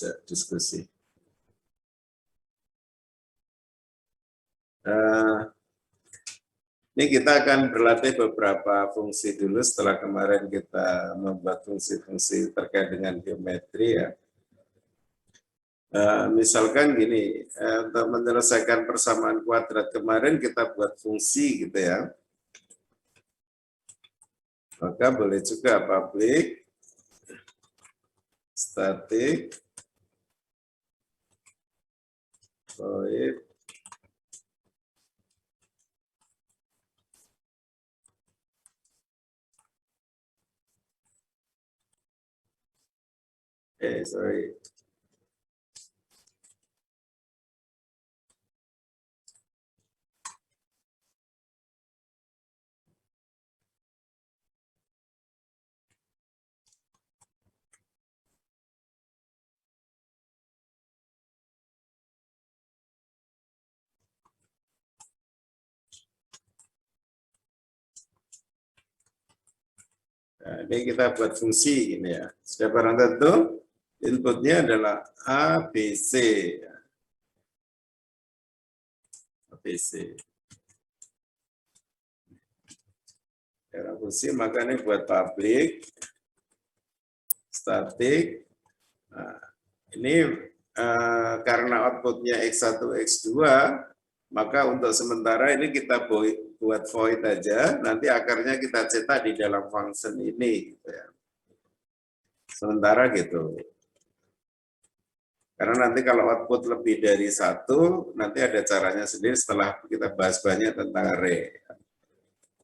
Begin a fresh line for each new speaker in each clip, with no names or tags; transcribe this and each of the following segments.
bisa diskusi. Ini kita akan berlatih beberapa fungsi dulu setelah kemarin kita membuat fungsi-fungsi terkait dengan geometri ya. Misalkan gini, untuk menyelesaikan persamaan kuadrat kemarin kita buat fungsi gitu ya. Maka boleh juga public, static, void, sorry. Nah, ini kita buat fungsi ini ya. Sudah barang tentu inputnya adalah A, B, C. A, B, C. Dalam fungsi maka ini buat public, static. Nah, ini karena outputnya X1, X2, maka untuk sementara ini kita buat void aja, nanti akarnya kita cetak di dalam function ini. Gitu ya. Sementara gitu. Karena nanti kalau output lebih dari satu, nanti ada caranya sendiri setelah kita bahas banyak tentang array.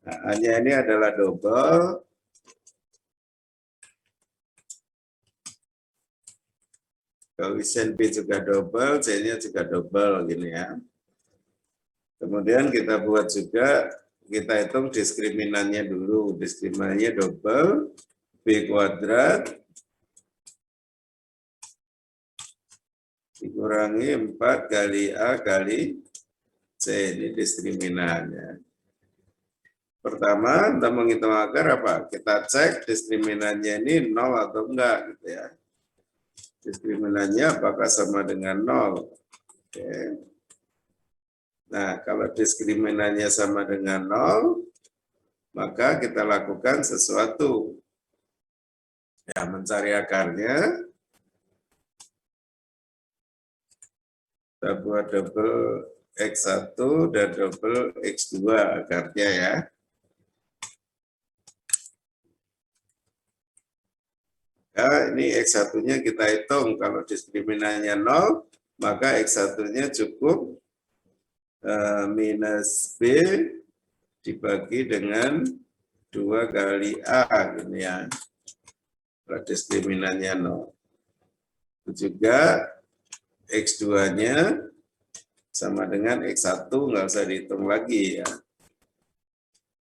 Nah, hanya ini adalah double. Koefisien B juga double, C-nya juga double gini ya. Kemudian kita buat juga, kita hitung diskriminannya dulu. Diskriminannya double, B kuadrat, dikurangi 4 kali A kali C, ini diskriminannya. Pertama, kita menghitung akar apa? Kita cek diskriminannya ini 0 atau enggak gitu ya. Diskriminannya apakah sama dengan 0? Oke. Nah, kalau diskriminannya sama dengan 0, maka kita lakukan sesuatu. Ya, mencari akarnya. Kita buat double X1 dan double X2 akarnya ya. Ya, ini X1-nya kita hitung. Kalau diskriminannya 0, maka X1-nya cukup minus B dibagi dengan 2 kali A. Gini ya. Kalau diskriminannya 0. Juga X2-nya sama dengan X1, nggak usah dihitung lagi ya.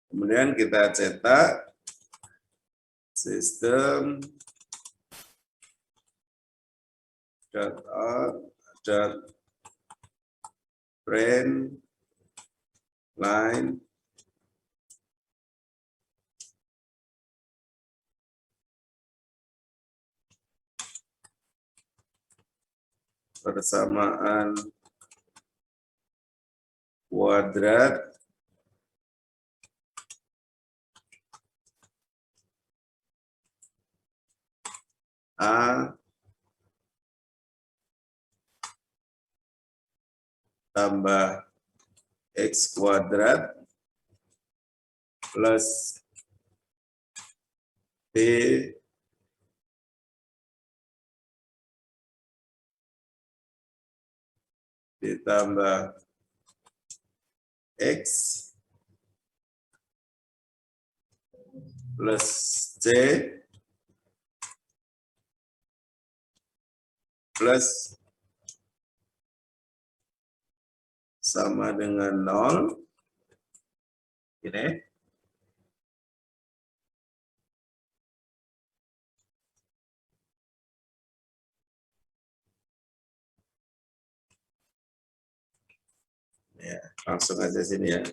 Kemudian kita cetak sistem .print line persamaan kuadrat A tambah X kuadrat plus B ditambah X plus C plus sama dengan 0. Ini. Ya, langsung aja sini ya.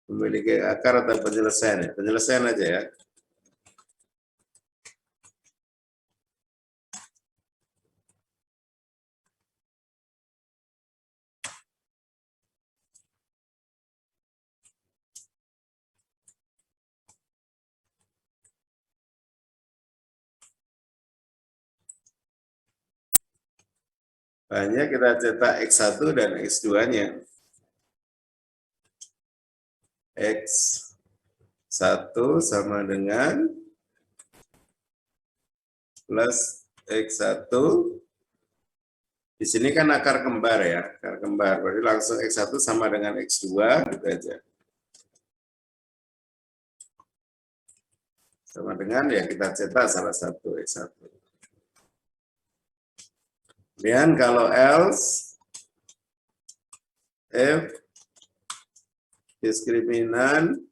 memiliki akar atau penyelesaian ya. Penyelesaian aja ya. Hanya kita cetak X1 dan X2-nya. X1 sama dengan plus X1. Di sini kan akar kembar ya, akar kembar. Berarti langsung X1 sama dengan X2, gitu aja. Sama dengan ya kita cetak salah satu X1. Kemudian kalau else, if diskriminan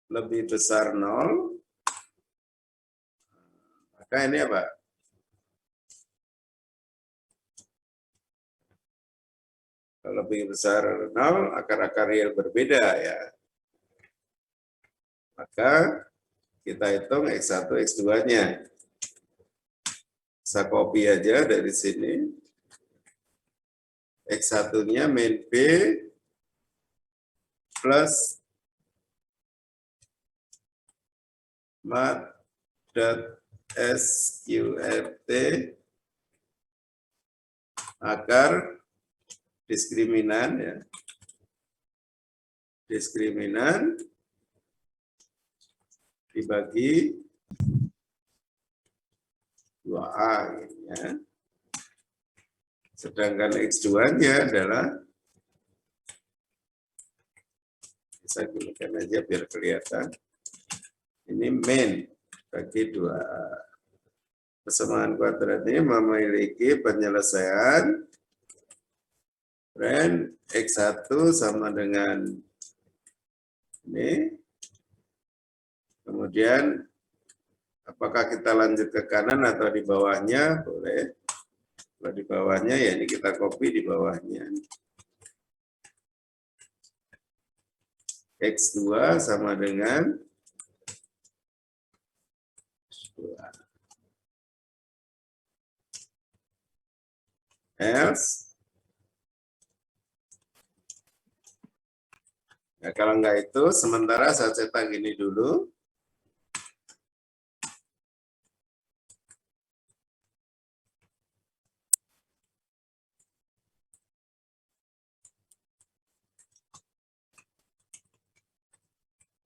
lebih besar 0, maka ini apa? Kalau lebih besar 0, akar-akar real berbeda ya. Maka kita hitung X1, X2-nya. Bisa copy aja dari sini. X1-nya min B plus mat.sqrt akar diskriminan ya. Diskriminan dibagi 2A ya. Sedangkan X2-nya adalah, saya gunakan aja biar kelihatan. Ini min bagi 2A. Persamaan kuadrat ini memiliki penyelesaian dan X1 sama dengan ini. Kemudian apakah kita lanjut ke kanan atau di bawahnya? Boleh. Kalau di bawahnya ya ini kita copy di bawahnya. X2 sama dengan 2. Else. Ya, kalau enggak itu, sementara saya cetak gini dulu.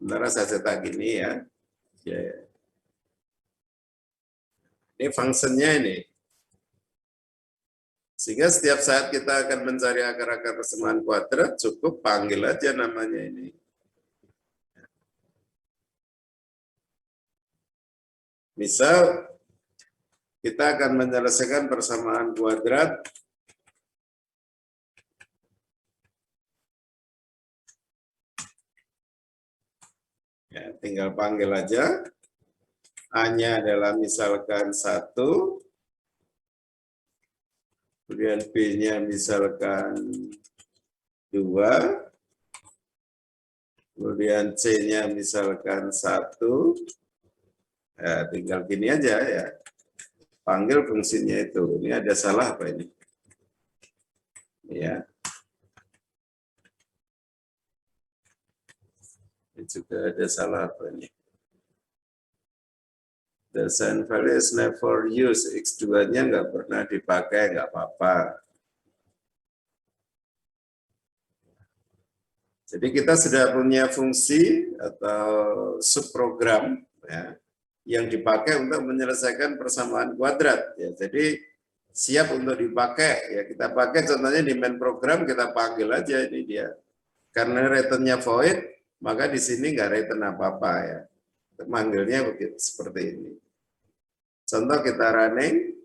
Sementara saya cetak gini ya. Ini fungsinya ini. Sehingga setiap saat kita akan mencari akar-akar persamaan kuadrat, cukup panggil aja namanya ini. Misal, kita akan menyelesaikan persamaan kuadrat ya, tinggal panggil aja. A-nya adalah misalkan 1, kemudian B-nya misalkan 2, kemudian C-nya misalkan 1, ya, tinggal gini aja ya, panggil fungsinya itu. Ini ada salah apa ini? Ya. Ini juga ada salah apa ini? The sign value is never used. X2-nya nggak pernah dipakai, nggak apa-apa. Jadi kita sudah punya fungsi atau subprogram ya, yang dipakai untuk menyelesaikan persamaan kuadrat. Ya, jadi siap untuk dipakai. Ya, kita pakai contohnya di main program, kita panggil aja ini dia. Karena returnnya void, maka di sini nggak return apa-apa ya. Manggilnya begitu seperti ini. Contoh kita running.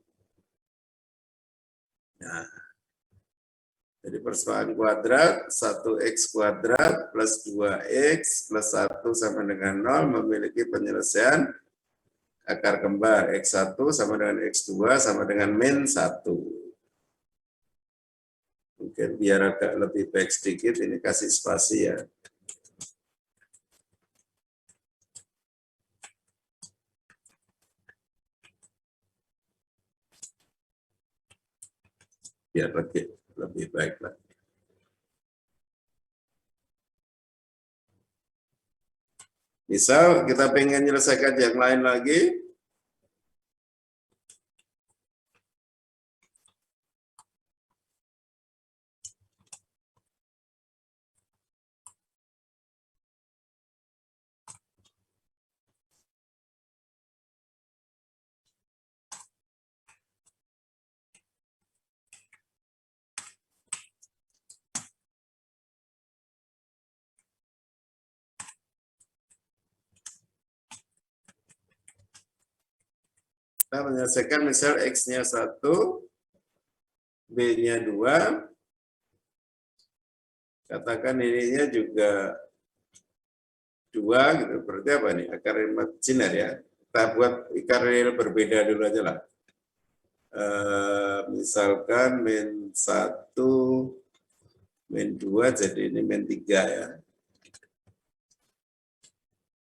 Nah, jadi persamaan kuadrat 1x kuadrat plus 2x plus 1 sama dengan 0 memiliki penyelesaian akar kembar x1 sama dengan x2 sama dengan min 1. Mungkin biar agak lebih baik sedikit, ini kasih spasi ya. biar lebih baik lagi. Misal kita pengen menyelesaikan yang lain lagi, kita menyelesaikan misal X-nya 1, B-nya 2, katakan ininya juga 2, gitu. Berarti apa nih? Akar imajiner ya. Kita buat akar real berbeda dulu aja lah. Misalkan min 1, min 2, jadi ini min 3 ya.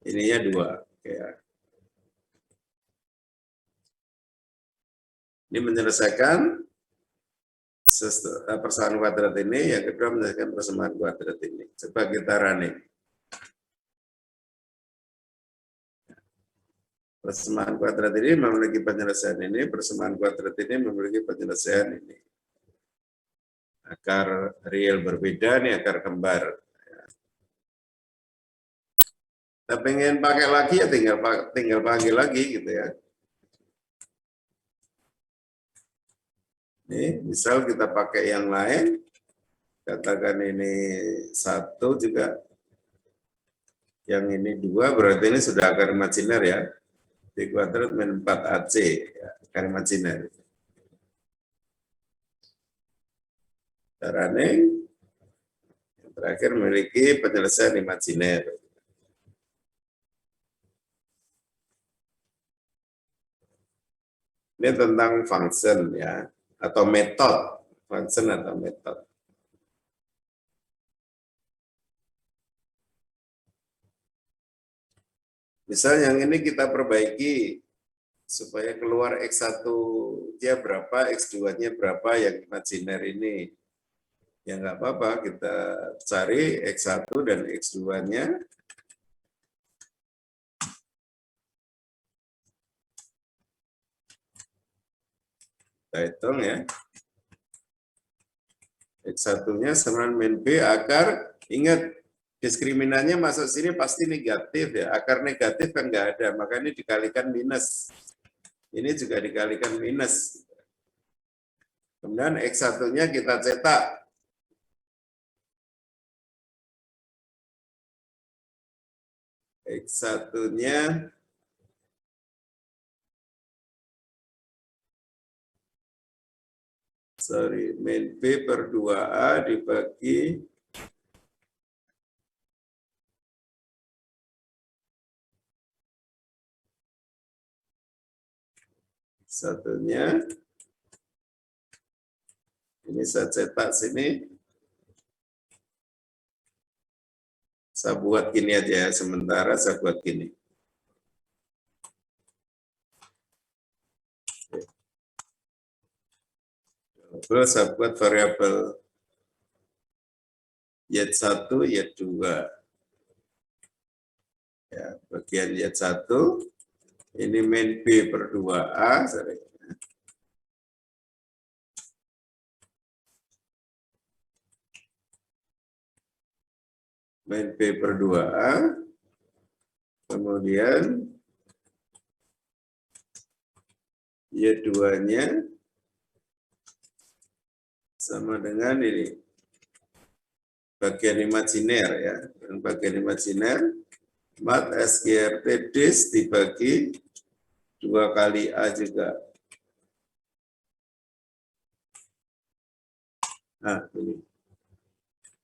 Ininya 2. Ya. Ini menyelesaikan persamaan kuadrat ini, yang kedua menyelesaikan persamaan kuadrat ini. Coba kita running. Persamaan kuadrat ini memiliki penyelesaian ini, persamaan kuadrat ini memiliki penyelesaian ini. Akar real berbeda, ini akar kembar. Kita pengen pakai lagi ya tinggal panggil lagi gitu ya. Ini misal kita pakai yang lain, katakan ini 1 juga, yang ini 2, berarti ini sudah akar imajiner ya. D kuadrat min 4AC, ya, akar imajiner. Running, yang terakhir memiliki penyelesaian imajiner. Ini tentang function ya, atau metode, function atau metode. Misal yang ini kita perbaiki supaya keluar X1-nya berapa, X2-nya berapa yang imajiner ini. Ya nggak apa-apa, kita cari X1 dan X2-nya. Kita hitung ya. X1-nya sama min B, akar, ingat diskriminannya masuk sini pasti negatif ya. Akar negatif kan nggak ada, maka ini dikalikan minus. Ini juga dikalikan minus. Kemudian X1-nya kita cetak. X1-nya min B per 2A dibagi satunya. Ini saya cetak sini. Saya buat gini aja ya, sementara saya buat gini. Terus saya buat variabel Y1, Y2. Ya, bagian Y1, ini min B per 2A. Sorry. Min B per 2A. Kemudian Y2-nya sama dengan ini. Bagian imajiner ya. Bagian imajiner, mat SGRT dis dibagi 2 kali A juga. Nah, ini.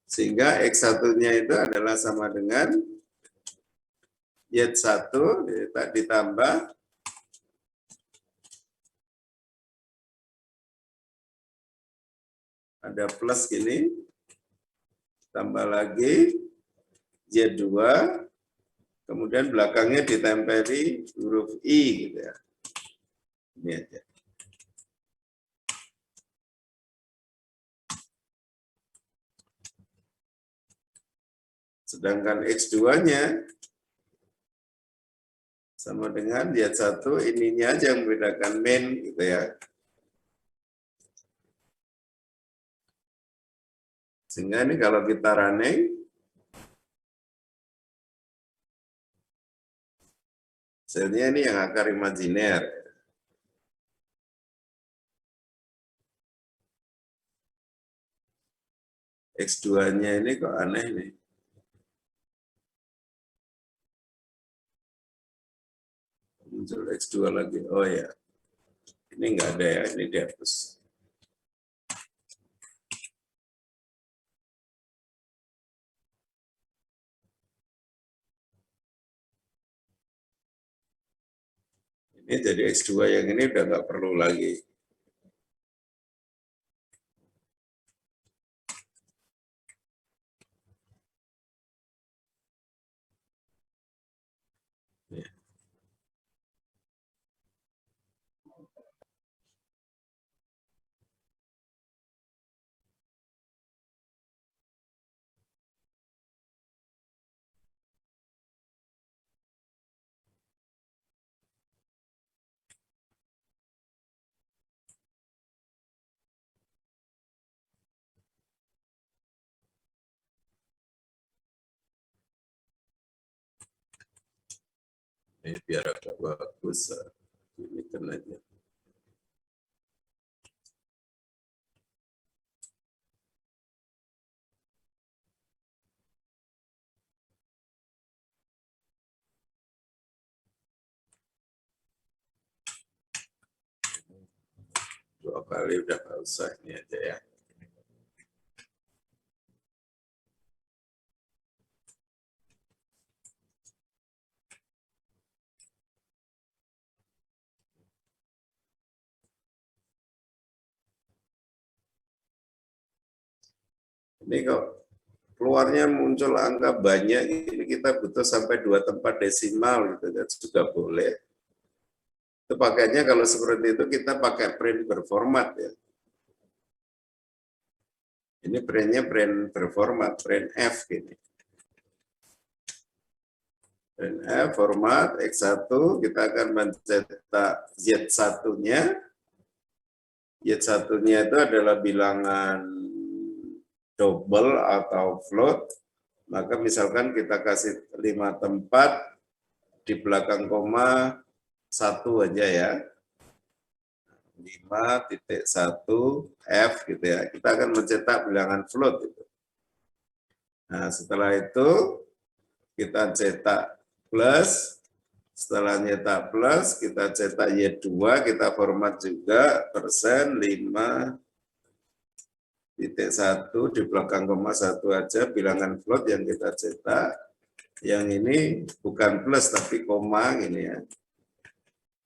Sehingga X1-nya itu adalah sama dengan Y1 ditambah ada plus gini, tambah lagi Y2, kemudian belakangnya ditempeli huruf I gitu ya. Ini aja. Sedangkan X2-nya sama dengan Z1, ininya aja yang membedakan min gitu ya. Sehingga ini kalau kita running, selnya ini yang akar imajiner. X2-nya ini kok aneh nih. Muncul X2 lagi. Oh ya, ini enggak ada ya, ini dihapus. Ini jadi X2 yang ini udah nggak perlu lagi. Ya. Ini biar agak bagus, ini kan aja. Dua kali udah nggak usah, ini aja ya. Ini kok keluarnya muncul angka banyak, ini kita butuh sampai 2 tempat desimal gitu kan, juga boleh. Itu pakainya kalau seperti itu kita pakai print berformat ya. Ini printnya print berformat, print F gini. Print F format X1, kita akan mencetak Z1-nya. Z1-nya itu adalah bilangan double atau float. Maka misalkan kita kasih 5 tempat di belakang koma 1 aja ya. 5.1 F gitu ya. Kita akan mencetak bilangan float gitu. Nah, setelah itu kita cetak plus, setelah nyetak plus, kita cetak Y2, kita format juga persen 5.1 di belakang koma 1 aja, bilangan float yang kita cetak. Yang ini bukan plus tapi koma gini ya.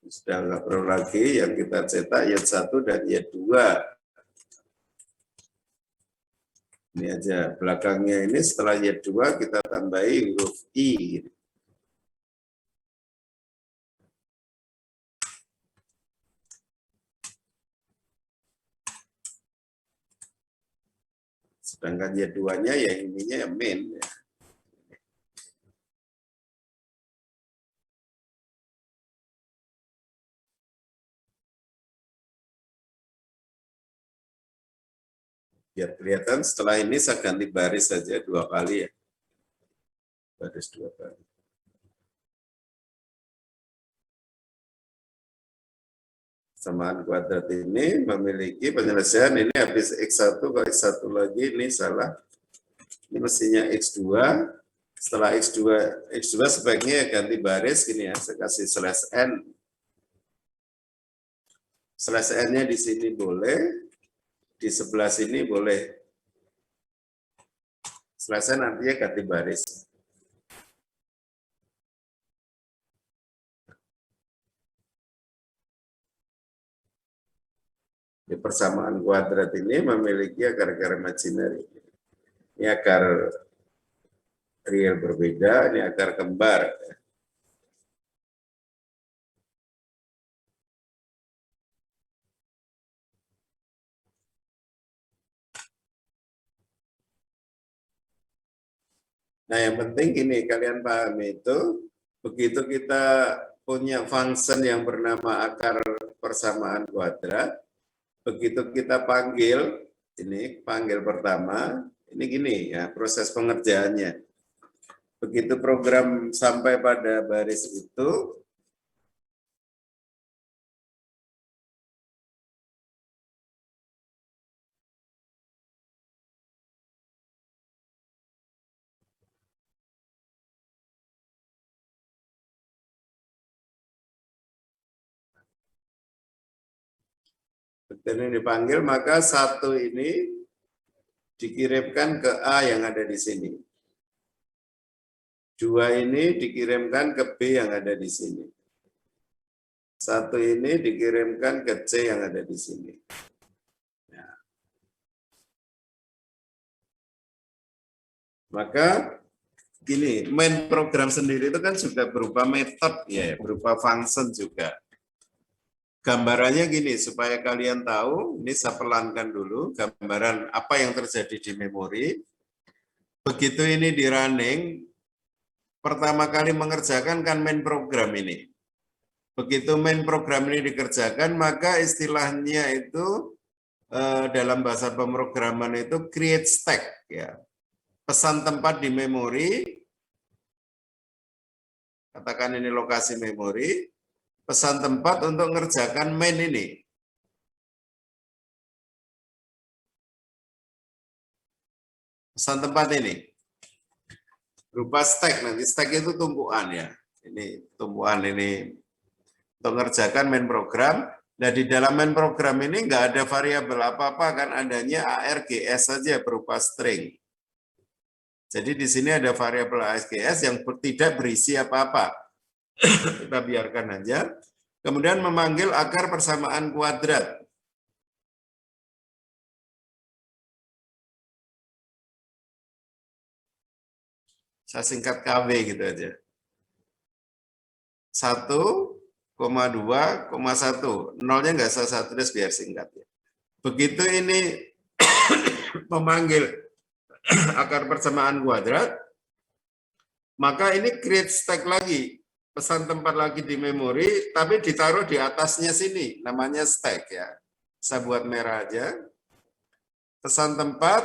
Sudah nggak perlu lagi, yang kita cetak Y1 dan Y2. Ini aja, belakangnya ini setelah Y2 kita tambahi huruf I. Sedangkan Y2-nya ya ininya ya min. Ya. Biar kelihatan setelah ini saya ganti baris saja 2 kali ya. Baris 2 kali. Samaan kuadrat ini memiliki penyelesaian, ini habis X1 ke X1 lagi, ini salah. Ini mestinya X2, setelah X2 sebaiknya ganti baris gini ya, saya kasih slash N. Slash N-nya di sini boleh, di sebelah sini boleh. Slash N nantinya ganti baris. Di persamaan kuadrat ini memiliki akar-akar imaginary. Ini akar real berbeda, ini akar kembar. Nah, yang penting gini, kalian pahami itu, begitu kita punya function yang bernama akar persamaan kuadrat, begitu kita panggil, ini panggil pertama, ini gini ya proses pengerjaannya. Begitu program sampai pada baris itu, begitu ini dipanggil, maka satu ini dikirimkan ke A yang ada di sini. Dua ini dikirimkan ke B yang ada di sini. Satu ini dikirimkan ke C yang ada di sini. Ya. Maka gini, main program sendiri itu kan juga berupa metode ya, berupa function juga. Gambarannya gini, supaya kalian tahu, ini saya pelankan dulu gambaran apa yang terjadi di memori. Begitu ini di running, pertama kali mengerjakan kan main program ini. Begitu main program ini dikerjakan, maka istilahnya itu dalam bahasa pemrograman itu create stack ya. Pesan tempat di memori, katakan ini lokasi memori, pesan tempat untuk mengerjakan main ini. Pesan tempat ini berupa stack, nanti stack itu tumpuan ya. Ini tumpuan ini untuk mengerjakan main program. Nah, di dalam main program ini nggak ada variabel apa-apa, kan adanya args saja berupa string. Jadi di sini ada variabel args yang tidak berisi apa-apa. Kita biarkan aja. Kemudian memanggil akar persamaan kuadrat. Saya singkat KW gitu aja. 1,2,1. Nolnya nggak usah 1 terus biar singkat ya. Begitu ini memanggil akar persamaan kuadrat, maka ini create stack lagi. Pesan tempat lagi di memori, tapi ditaruh di atasnya sini. Namanya stack ya. Saya buat merah aja. Pesan tempat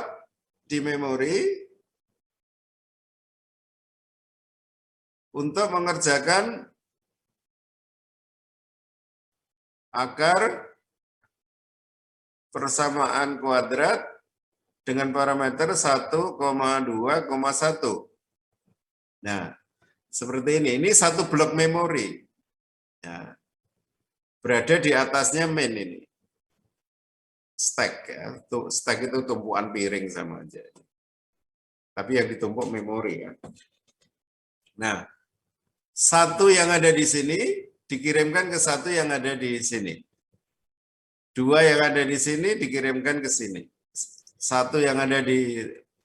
di memori untuk mengerjakan akar persamaan kuadrat dengan parameter 1,2,1. Nah, seperti ini. Ini satu blok memori. Ya. Berada di atasnya main ini. Stack ya. Stack itu tumpuan piring sama aja. Tapi yang ditumpuk memori kan. Nah, satu yang ada di sini dikirimkan ke satu yang ada di sini. Dua yang ada di sini dikirimkan ke sini. Satu yang ada di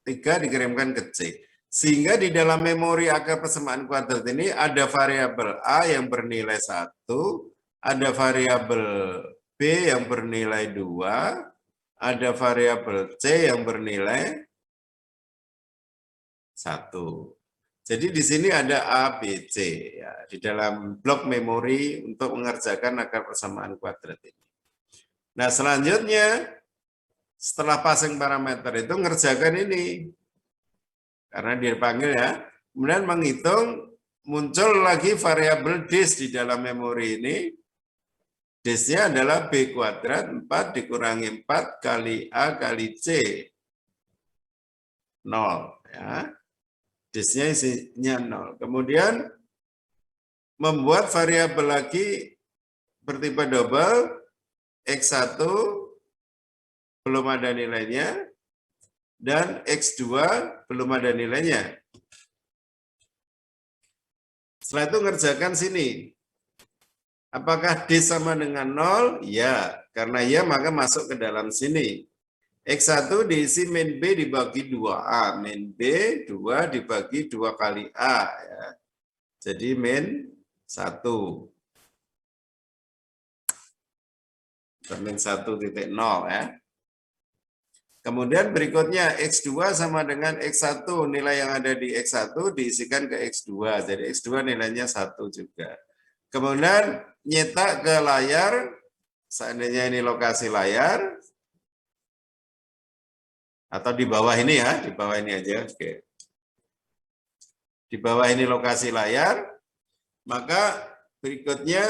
3 dikirimkan ke C. Sehingga di dalam memori akar persamaan kuadrat ini ada variabel A yang bernilai 1, ada variabel B yang bernilai 2, ada variabel C yang bernilai 1. Jadi di sini ada A, B, C ya, di dalam blok memori untuk mengerjakan akar persamaan kuadrat ini. Nah, selanjutnya setelah passing parameter itu ngerjakan ini. Karena dia panggil ya. Kemudian menghitung, muncul lagi variabel dis di dalam memori ini. Disnya adalah B kuadrat 4 dikurangi 4 kali A kali C. 0 ya. Disnya isinya 0. Kemudian membuat variabel lagi bertipe double, X1 belum ada nilainya, dan X2 belum ada nilainya. Setelah itu ngerjakan sini. Apakah D sama dengan 0? Ya, karena ya maka masuk ke dalam sini. X1 diisi min B dibagi 2A. Min B 2 dibagi 2 kali A. Ya. Jadi min 1. Min 1,0 ya. Kemudian berikutnya X2 sama dengan X1. Nilai yang ada di X1 diisikan ke X2. Jadi X2 nilainya 1 juga. Kemudian nyetak ke layar, seandainya ini lokasi layar, atau di bawah ini ya, di bawah ini aja. Oke. Di bawah ini lokasi layar, maka berikutnya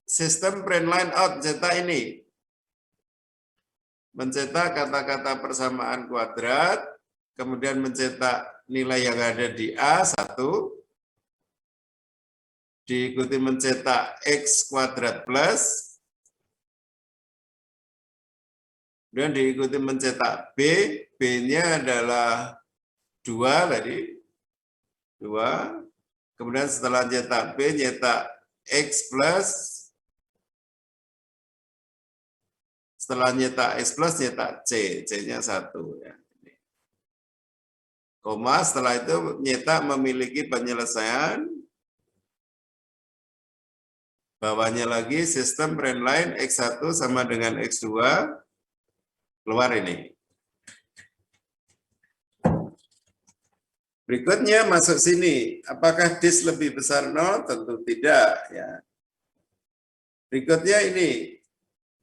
sistem print line out cetak ini. Mencetak kata-kata persamaan kuadrat, kemudian mencetak nilai yang ada di A1, diikuti mencetak X kuadrat plus, kemudian diikuti mencetak B, B-nya adalah 2 tadi, 2, kemudian setelah cetak B, nyetak X plus, setelah nyetak X plus, nyetak C, C-nya 1. Ya. Koma, setelah itu nyetak memiliki penyelesaian, bawahnya lagi sistem print line X1 sama dengan X2, keluar ini. Berikutnya masuk sini, apakah disk lebih besar 0? Tentu tidak. Ya. Berikutnya ini,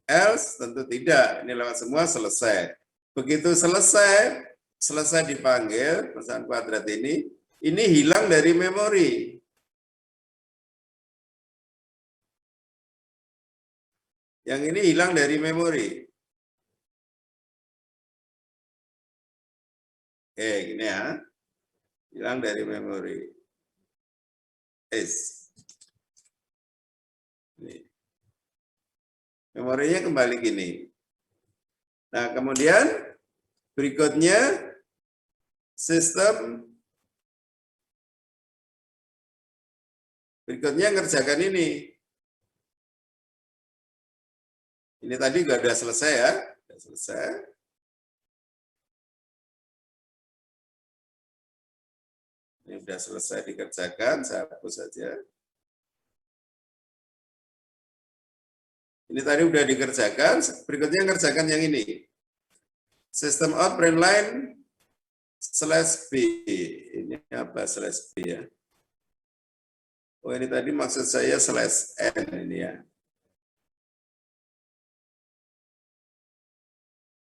else tentu tidak, ini lewat semua selesai. Begitu selesai dipanggil, persamaan kuadrat ini hilang dari memori. Yang ini hilang dari memori. Oke, gini ya. Hilang dari memori. Ini. Memorinya kembali gini. Nah, kemudian berikutnya sistem berikutnya ngerjakan ini. Ini tadi juga sudah selesai ya. Sudah selesai. Ini sudah selesai dikerjakan, saya hapus saja. Ini tadi sudah dikerjakan, berikutnya ngerjakan yang ini. System out print line /B. Ini apa /B ya? Oh, ini tadi maksud saya /N ini ya.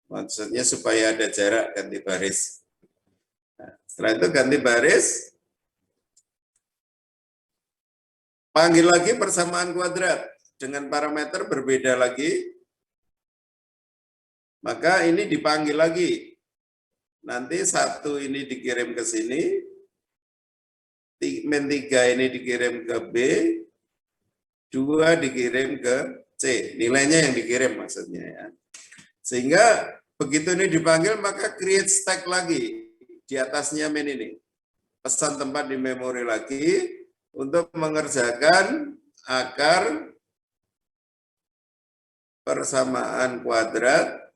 Maksudnya supaya ada jarak ganti baris. Nah, setelah itu ganti baris, panggil lagi persamaan kuadrat dengan parameter berbeda lagi, maka ini dipanggil lagi. Nanti 1 ini dikirim ke sini, min 3 ini dikirim ke B, 2 dikirim ke C, nilainya yang dikirim maksudnya ya. Sehingga begitu ini dipanggil maka create stack lagi di atasnya min ini. Pesan tempat di memori lagi untuk mengerjakan akar persamaan kuadrat,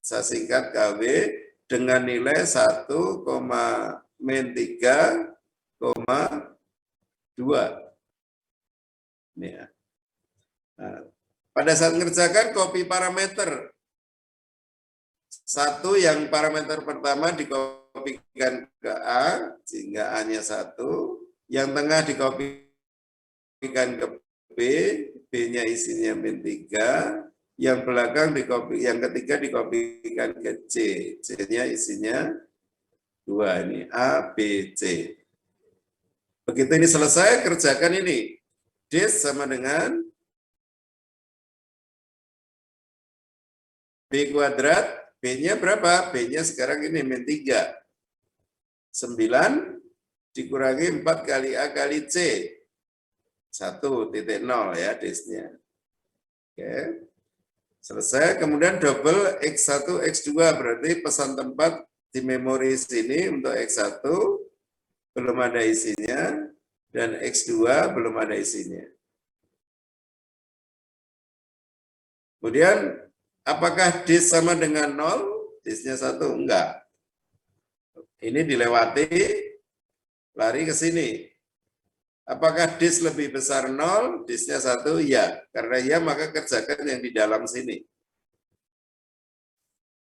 saya singkat KW, dengan nilai 1, min 3, 2. Ini ya. Nah, pada saat mengerjakan copy parameter. 1 yang parameter pertama dikopikan ke A, sehingga A-nya 1. Yang tengah dikopikan ke B, B-nya isinya min 3. Yang belakang yang ketiga dikopikan ke C, C-nya isinya 2. Ini A, B, C. Begitu ini selesai, kerjakan ini. Disk sama dengan B kuadrat, B-nya berapa? B-nya sekarang ini min 3. 9 dikurangi 4 kali A kali C. 1,0 ya disknya. Oke. Selesai, kemudian double X1, X2, berarti pesan tempat di memori sini untuk X1 belum ada isinya, dan X2 belum ada isinya. Kemudian, apakah disk sama dengan 0? Disknya 1? Enggak. Ini dilewati, lari ke sini. Apakah disk lebih besar 0? Disknya 1? Ya. Karena ya, maka kerjakan yang di dalam sini.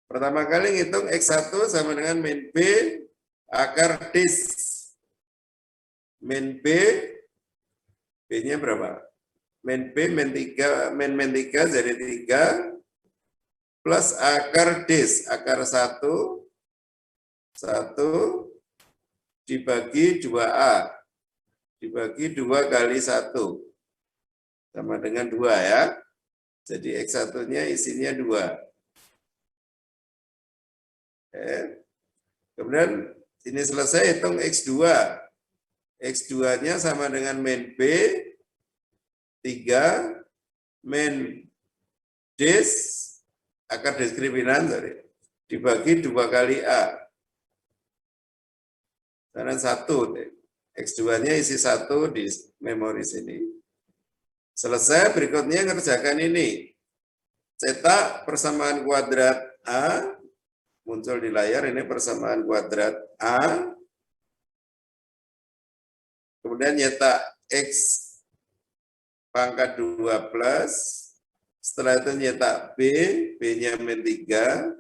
Pertama kali ngitung X1 sama dengan min B akar dis. Min B, B-nya berapa? Min B, min 3 jadi 3, plus akar dis, akar 1 dibagi 2A, dibagi 2 kali 1, sama dengan 2 ya. Jadi X1-nya isinya 2. Kemudian ini selesai, hitung X2. X2-nya sama dengan min B, 3, min dis, akar diskriminan, dibagi 2 kali A. Karena 1, X2-nya isi 1 di memori sini. Selesai, berikutnya ngerjakan ini. Cetak persamaan kuadrat A, muncul di layar ini persamaan kuadrat A, kemudian nyetak X pangkat 2 plus, setelah itu nyetak B, B-nya min 3,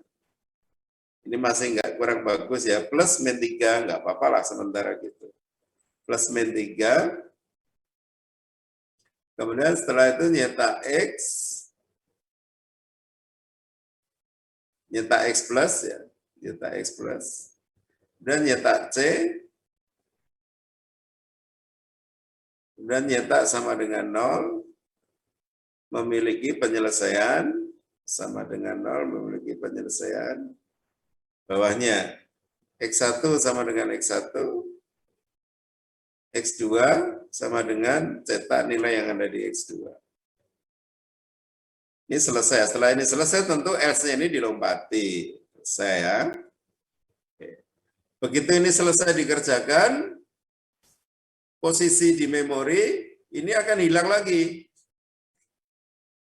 ini masih kurang bagus ya, plus min 3, nggak apa-apa lah sementara gitu. Plus min 3, kemudian setelah itu nyetak X plus ya, nyetak X plus, dan nyetak C, dan nyetak sama dengan 0, memiliki penyelesaian, sama dengan 0, memiliki penyelesaian. Bawahnya, X1 sama dengan X1, X2 sama dengan cetak nilai yang ada di X2. Ini selesai. Setelah ini selesai, tentu else-nya ini dilompati. Selesai ya. Begitu ini selesai dikerjakan, posisi di memori ini akan hilang lagi.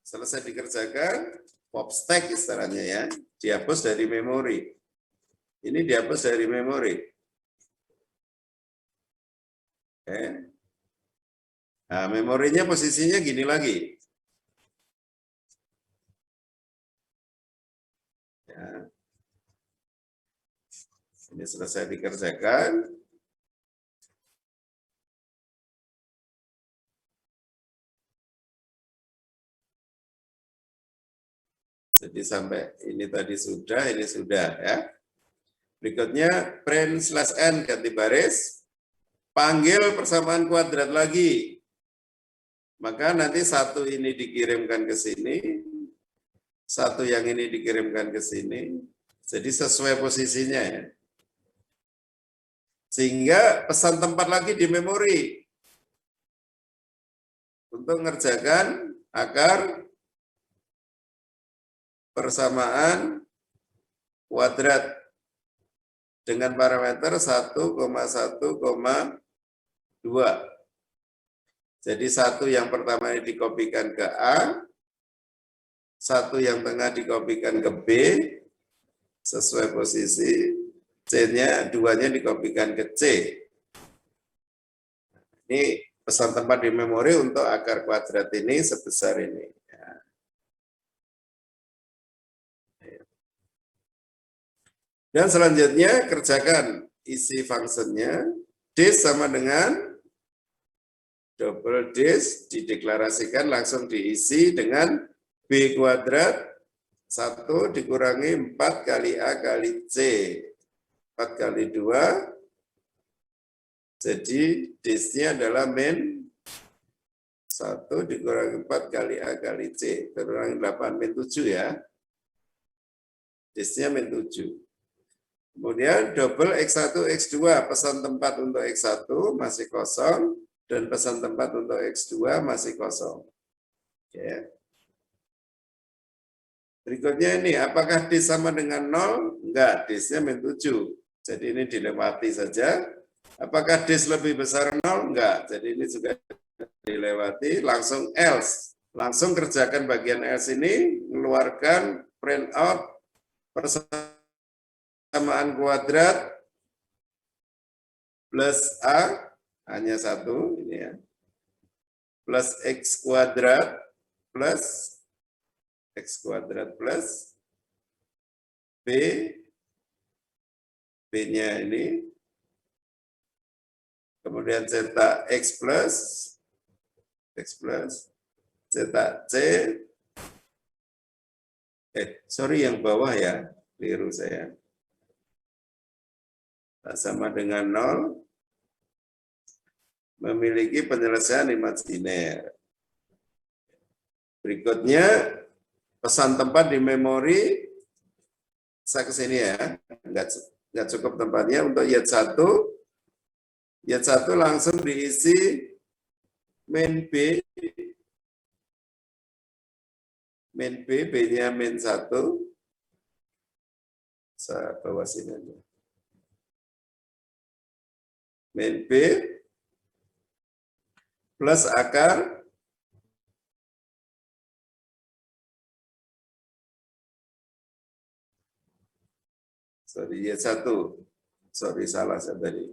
Selesai dikerjakan, pop stack istilahnya ya, dihapus dari memori. Ini dihapus dari memori. Nah, memorinya posisinya gini lagi. Ya. Ini selesai dikerjakan. Jadi sampai ini tadi sudah, ini sudah ya. Berikutnya print /n ganti baris, panggil persamaan kuadrat lagi. Maka nanti satu ini dikirimkan ke sini, satu yang ini dikirimkan ke sini. Jadi sesuai posisinya ya. Sehingga pesan tempat lagi di memori untuk mengerjakan akar persamaan kuadrat dengan parameter 1,1,2. Jadi satu yang pertama ini dikopikan ke A, satu yang tengah dikopikan ke B, sesuai posisi, C-nya, duanya dikopikan ke C. Ini pesan tempat di memori untuk akar kuadrat ini sebesar ini. Dan selanjutnya kerjakan isi fungsinya, dis sama dengan double dis, dideklarasikan langsung diisi dengan B kuadrat 1 dikurangi 4 kali A kali C. 4 kali 2, jadi dis-nya adalah min 1 dikurangi 4 kali A kali C, dikurangi 8, min 7 ya. Dis-nya min 7. Kemudian double X1, X2, pesan tempat untuk X1 masih kosong, dan pesan tempat untuk X2 masih kosong. Oke. Berikutnya ini, apakah dis sama dengan 0? Enggak, dis-nya min 7. Jadi ini dilewati saja. Apakah dis lebih besar 0? Enggak, jadi ini juga dilewati. Langsung else. Langsung kerjakan bagian else ini, mengeluarkan print out persamaan kuadrat plus A, hanya 1, ini ya, plus X kuadrat plus B, B-nya ini, kemudian cetak X plus, cetak C, sorry yang bawah ya, keliru saya. Sama dengan 0, memiliki penyelesaian imajiner. Berikutnya, pesan tempat di memori, saya ke sini ya, nggak cukup tempatnya untuk Y1. Y1 langsung diisi main B, B-nya main 1. Saya bawa sini aja. Main B plus akar Y1. Sorry, salah saya tadi.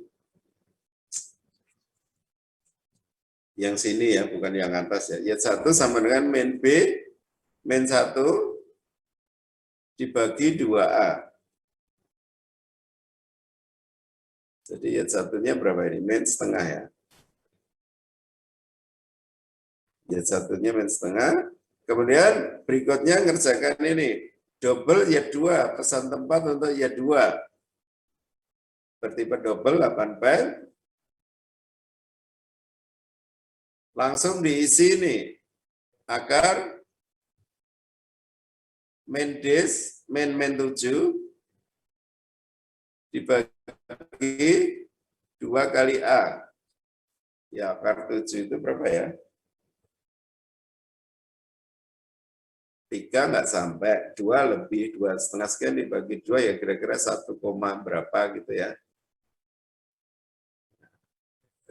Yang sini ya, bukan yang atas ya. Y1 sama dengan main B, main 1 dibagi 2A. Jadi Y1-nya berapa ini? Main setengah ya. Y1-nya main setengah. Kemudian berikutnya ngerjakan ini. Double Y2, pesan tempat untuk Y2. Bertipe double 8 byte. Langsung diisi nih. Akar main disk, main 7 dibagi 2 kali A. Ya, akar 7 itu berapa ya? 3 nggak sampai, 2 lebih, 2,5 sekian dibagi 2 ya kira-kira 1, berapa gitu ya.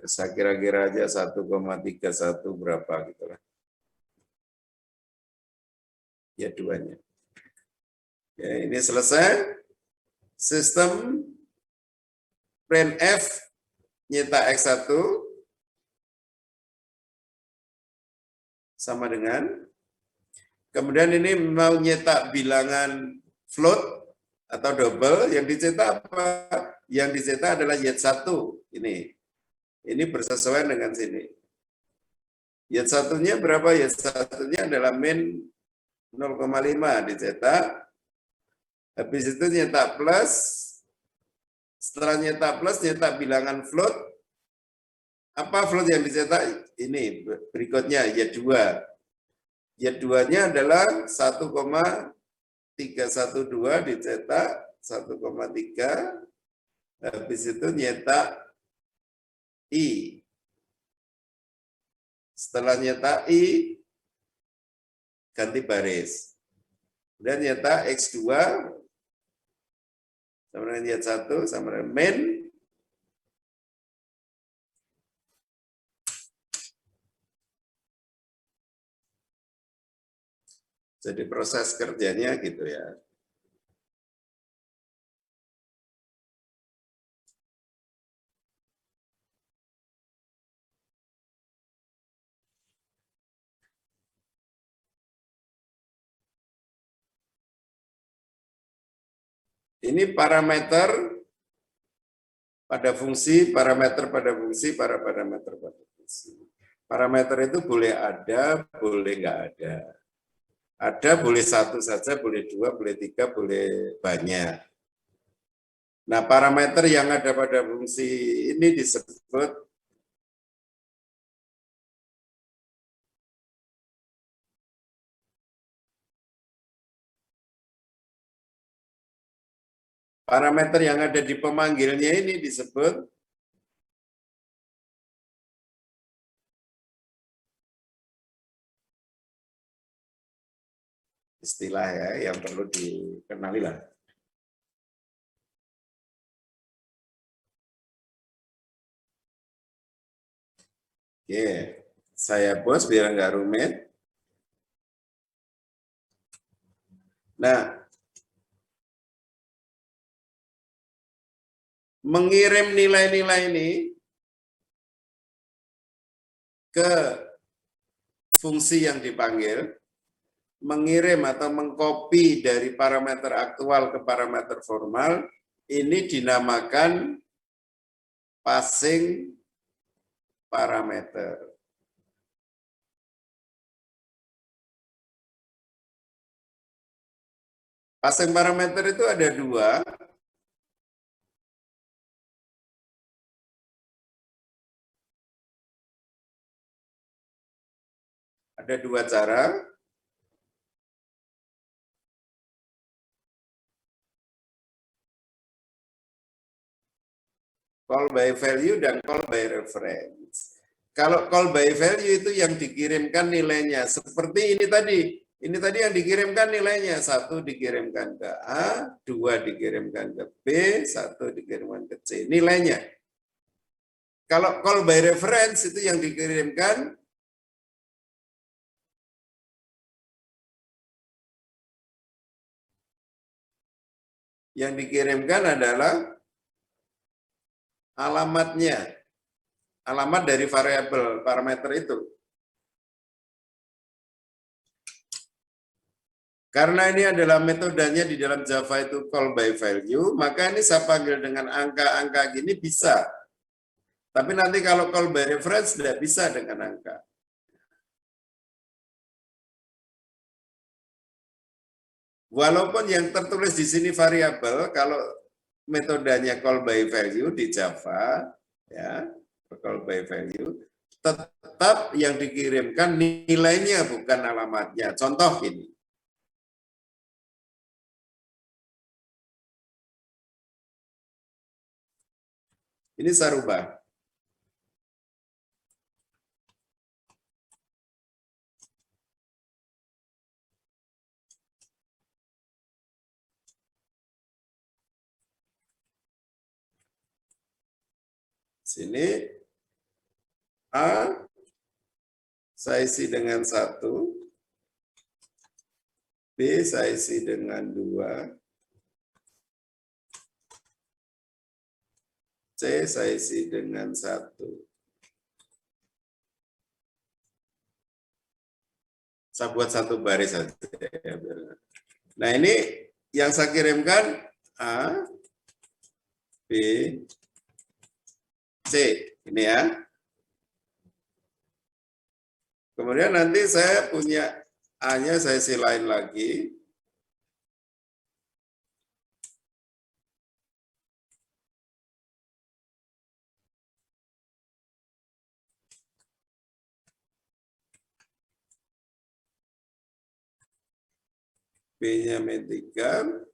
Saya kira-kira aja 1,31 berapa gitu lah. Ya duanya. Ya, ini selesai. Sistem printf nyetak X1 sama dengan, kemudian ini mau nyetak bilangan float atau double, yang dicetak apa? Yang dicetak adalah Y1 ini. Ini bersesuaian dengan sini. Y1-nya berapa? Y1-nya adalah min 0,5 dicetak. Habis itu nyetak plus. Setelah nyetak plus, nyetak bilangan float. Apa float yang dicetak? Ini berikutnya Y2. Y2-nya adalah 1,312 dicetak 1,3. Habis itu nyetak I. Setelah nyetak I, ganti baris. Dan nyetak X2 sama dengan Y1 sama dengan main. Jadi proses kerjanya gitu ya. Ini parameter pada fungsi, parameter pada fungsi, parameter pada fungsi. Parameter itu boleh ada, boleh nggak ada. Ada boleh 1 saja, boleh 2, boleh 3, boleh banyak. Nah, parameter yang ada pada fungsi ini disebut parameter yang ada di pemanggilnya ini disebut istilah ya yang perlu dikenali lah. Oke, saya bos biar nggak rumit. Nah, mengirim nilai-nilai ini ke fungsi yang dipanggil, mengirim atau mengcopy dari parameter aktual ke parameter formal, ini dinamakan passing parameter. Passing parameter itu ada dua. Ada dua cara. Call by value dan call by reference. Kalau call by value itu yang dikirimkan nilainya. Seperti ini tadi. Ini tadi yang dikirimkan nilainya. 1 dikirimkan ke A, 2 dikirimkan ke B, 1 dikirimkan ke C. Nilainya. Kalau call by reference itu yang dikirimkan adalah alamatnya, alamat dari variabel parameter itu. Karena ini adalah metodenya di dalam Java itu call by value, maka ini saya panggil dengan angka-angka gini bisa. Tapi nanti kalau call by reference tidak bisa dengan angka. Walaupun yang tertulis di sini variabel, kalau metodenya call by value di Java, ya, call by value, tetap yang dikirimkan nilainya bukan alamatnya. Contoh ini. Ini saya rubah. Sini A saya isi dengan 1, B saya isi dengan 2, C saya isi dengan 1. Saya buat satu baris saja. Nah ini yang saya kirimkan A, B, C. Ini ya. Kemudian nanti saya punya A-nya saya isi lain lagi. B-nya min 3.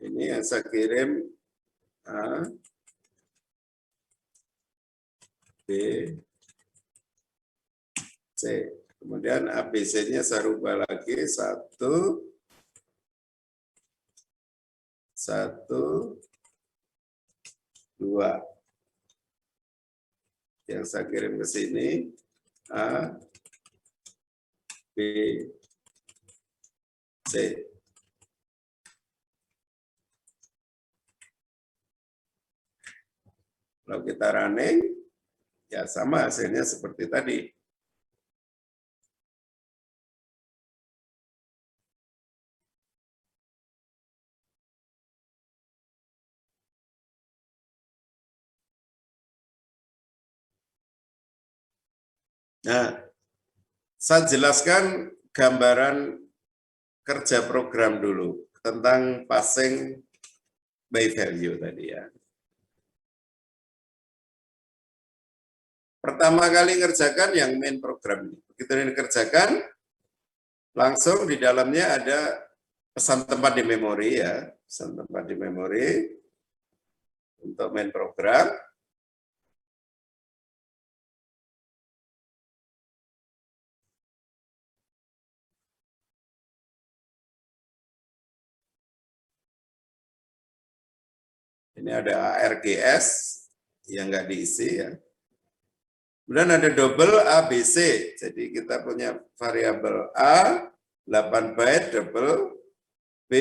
Ini yang saya kirim A, B, C. Kemudian ABC-nya saya rubah lagi 1, 1, 2. Yang saya kirim ke sini A, B, C. Kalau kita running, ya sama hasilnya seperti tadi. Nah, saya jelaskan gambaran kerja program dulu tentang passing by value tadi ya. Pertama kali ngerjakan yang main program ini. Begitu ini dikerjakan, langsung di dalamnya ada pesan tempat di memori ya, pesan tempat di memori untuk main program. Ini ada ARGS yang nggak diisi ya. Kemudian ada double ABC. Jadi kita punya variabel A 8 byte double, B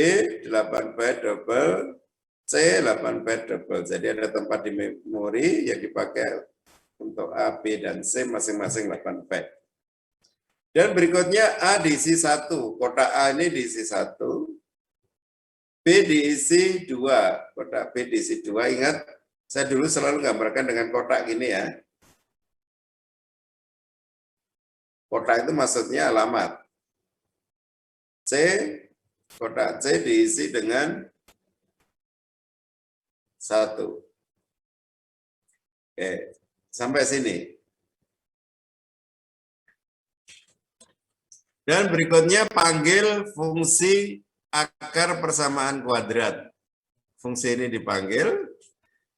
8 byte double, C C 8 byte double. Jadi ada tempat di memori yang dipakai untuk A, B, dan C masing-masing 8 byte. Dan berikutnya A diisi 1. Kotak A ini diisi 1. B diisi 2. Kotak B diisi 2. Ingat, saya dulu selalu gambarkan dengan kotak gini ya. Kotak itu maksudnya alamat. C, kotak C diisi dengan 1. Oke, sampai sini. Dan berikutnya panggil fungsi akar persamaan kuadrat. Fungsi ini dipanggil,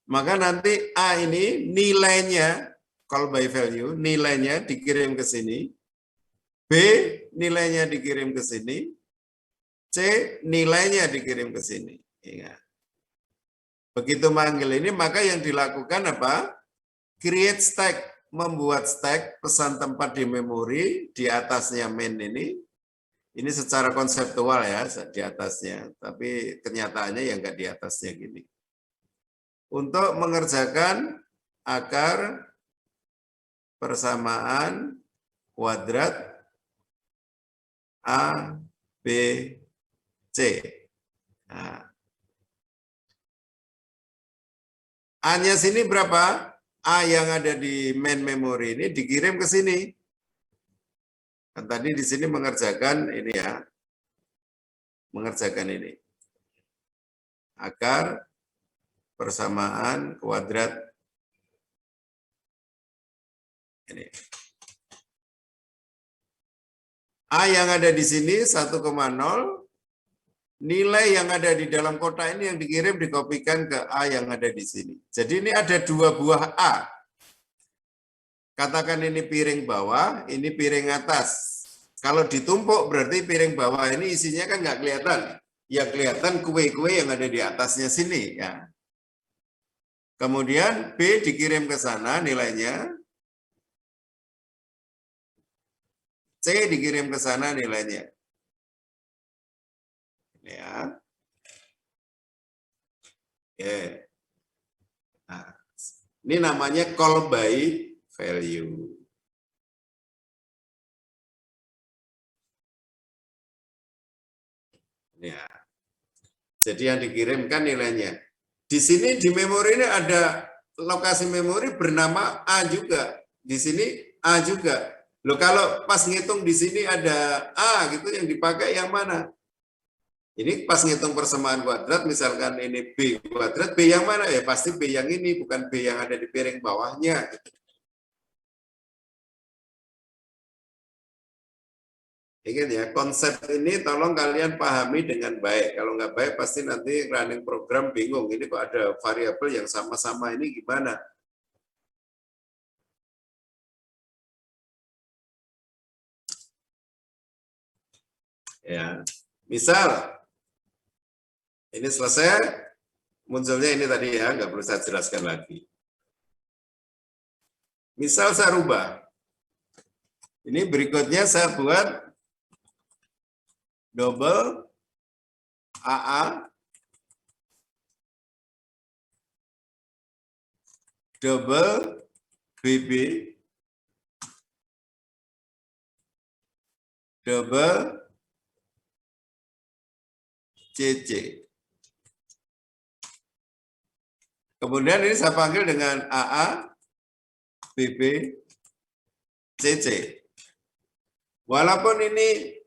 maka nanti A ini nilainya, call by value, nilainya dikirim ke sini. B nilainya dikirim ke sini. C nilainya dikirim ke sini. Ingat. Begitu manggil ini, maka yang dilakukan apa? Create stack, membuat stack pesan tempat di memori, di atasnya main ini. Ini secara konseptual ya, di atasnya. Tapi kenyataannya yang enggak di atasnya gini. Untuk mengerjakan akar persamaan kuadrat A, B, C. Nah. A-nya sini berapa? A yang ada di main memory ini dikirim ke sini. Kan tadi di sini mengerjakan ini ya. Mengerjakan ini. Akar persamaan kuadrat ini. A yang ada di sini 1,0, nilai yang ada di dalam kotak ini yang dikirim dikopikan ke A yang ada di sini. Jadi ini ada 2 buah A. Katakan ini piring bawah, ini piring atas. Kalau ditumpuk berarti piring bawah ini isinya kan nggak kelihatan. Yang kelihatan kue-kue yang ada di atasnya sini ya. Kemudian B dikirim ke sana nilainya. C dikirim ke sana nilainya. Ya. Oke. Nah, ini namanya call by value. Ya. Jadi yang dikirimkan nilainya. Di sini di memori ini ada lokasi memori bernama A juga. Di sini A juga. Loh kalau pas ngitung di sini ada A gitu yang dipakai yang mana? Ini pas ngitung persamaan kuadrat, misalkan ini B kuadrat, B yang mana? Ya pasti B yang ini, bukan B yang ada di piring bawahnya. Ingat ya, konsep ini tolong kalian pahami dengan baik. Kalau nggak baik, pasti nanti running program bingung. Ini kok ada variabel yang sama-sama ini gimana? Ya, misal ini selesai, munculnya ini tadi ya, nggak perlu saya jelaskan lagi. Misal saya rubah. Ini berikutnya saya buat double AA, double BB, double CC. Kemudian ini saya panggil dengan AA, BB, CC. Walaupun ini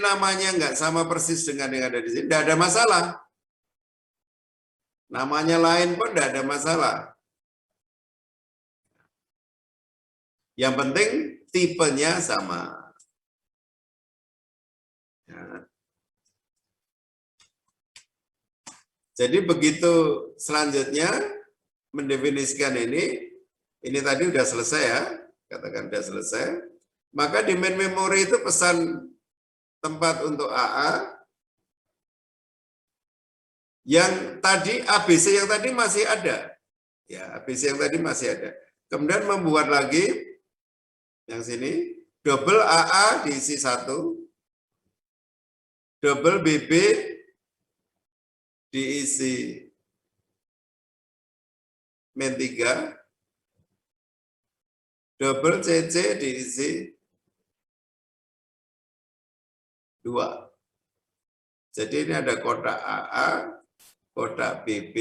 namanya nggak sama persis dengan yang ada di sini, tidak ada masalah. Namanya lain pun tidak ada masalah. Yang penting tipenya sama. Ya. Jadi begitu selanjutnya mendefinisikan ini tadi udah selesai ya, katakan udah selesai. Maka di main memory itu pesan tempat untuk AA. Yang tadi ABC yang tadi masih ada. Ya, ABC yang tadi masih ada. Kemudian membuat lagi yang sini double AA diisi 1, double BB diisi min 3, double CC diisi 2. Jadi ini ada kotak AA, kotak BB,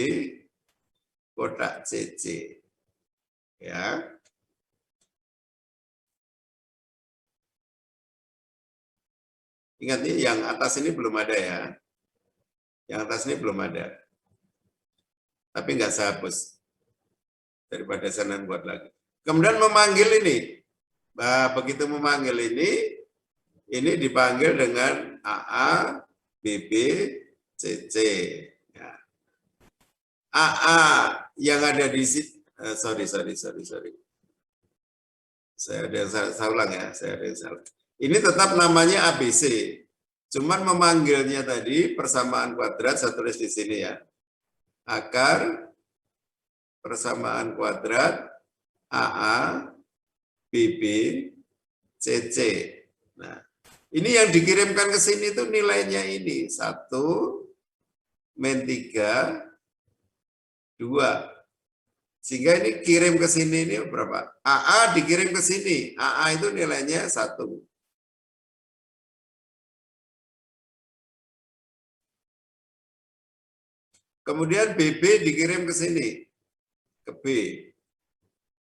kotak CC. Ya. Ingat nih, yang atas ini belum ada ya. Yang atas ini belum ada. Tapi nggak saya hapus. Daripada sana buat lagi. Kemudian memanggil ini. Nah, begitu memanggil ini dipanggil dengan AA, BB, CC. Ya. AA yang ada di sini, sorry. Saya ulang ya, saya ada yang salah. Ini tetap namanya ABC. Cuman memanggilnya tadi persamaan kuadrat, saya tulis di sini ya. Akar persamaan kuadrat AA, BB, CC. Nah, ini yang dikirimkan ke sini itu nilainya ini 1, min 3, 2. Sehingga ini kirim ke sini ini berapa? AA dikirim ke sini. AA itu nilainya 1. Kemudian BB dikirim ke sini. Ke B.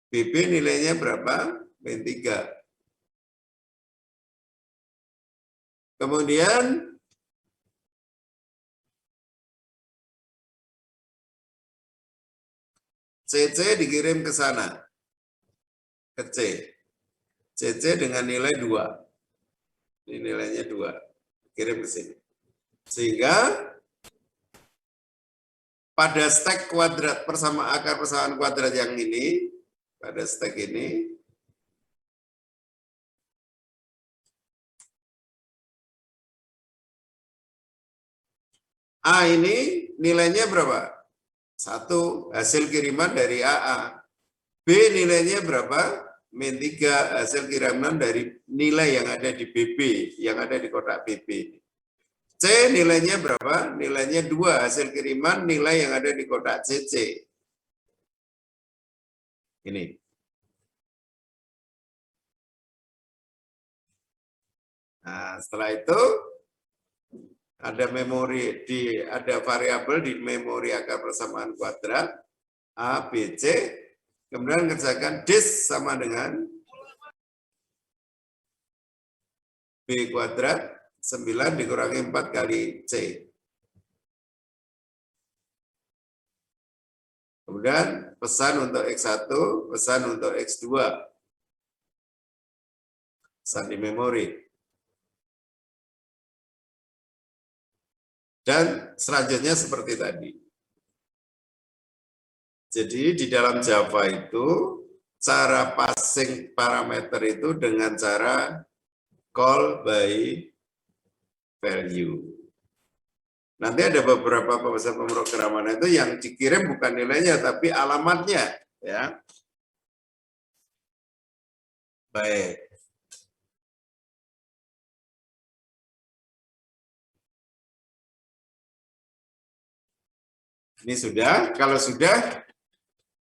BB nilainya berapa? Min 3. Kemudian CC dikirim ke sana, ke C. CC dengan nilai 2. Ini nilainya 2. Kirim ke sini. Sehingga pada stek kuadrat akar persamaan kuadrat yang ini, pada stek ini, A ini nilainya berapa? 1, hasil kiriman dari AA. B nilainya berapa? Min 3, hasil kiriman dari nilai yang ada di BB, yang ada di kotak BB. C nilainya berapa? Nilainya 2, hasil kiriman nilai yang ada di kotak CC. Ini. Nah, setelah itu ada ada variabel di memori akar persamaan kuadrat A, B, C. Kemudian kerjakan dis sama dengan B kuadrat 9 dikurangi 4 kali C. Kemudian pesan untuk X1, pesan untuk X2. Pesan di memori. Dan selanjutnya seperti tadi. Jadi di dalam Java itu cara passing parameter itu dengan cara call by value. Nanti ada beberapa bahasa pemrograman itu yang dikirim bukan nilainya tapi alamatnya, ya. Baik. Ini sudah, kalau sudah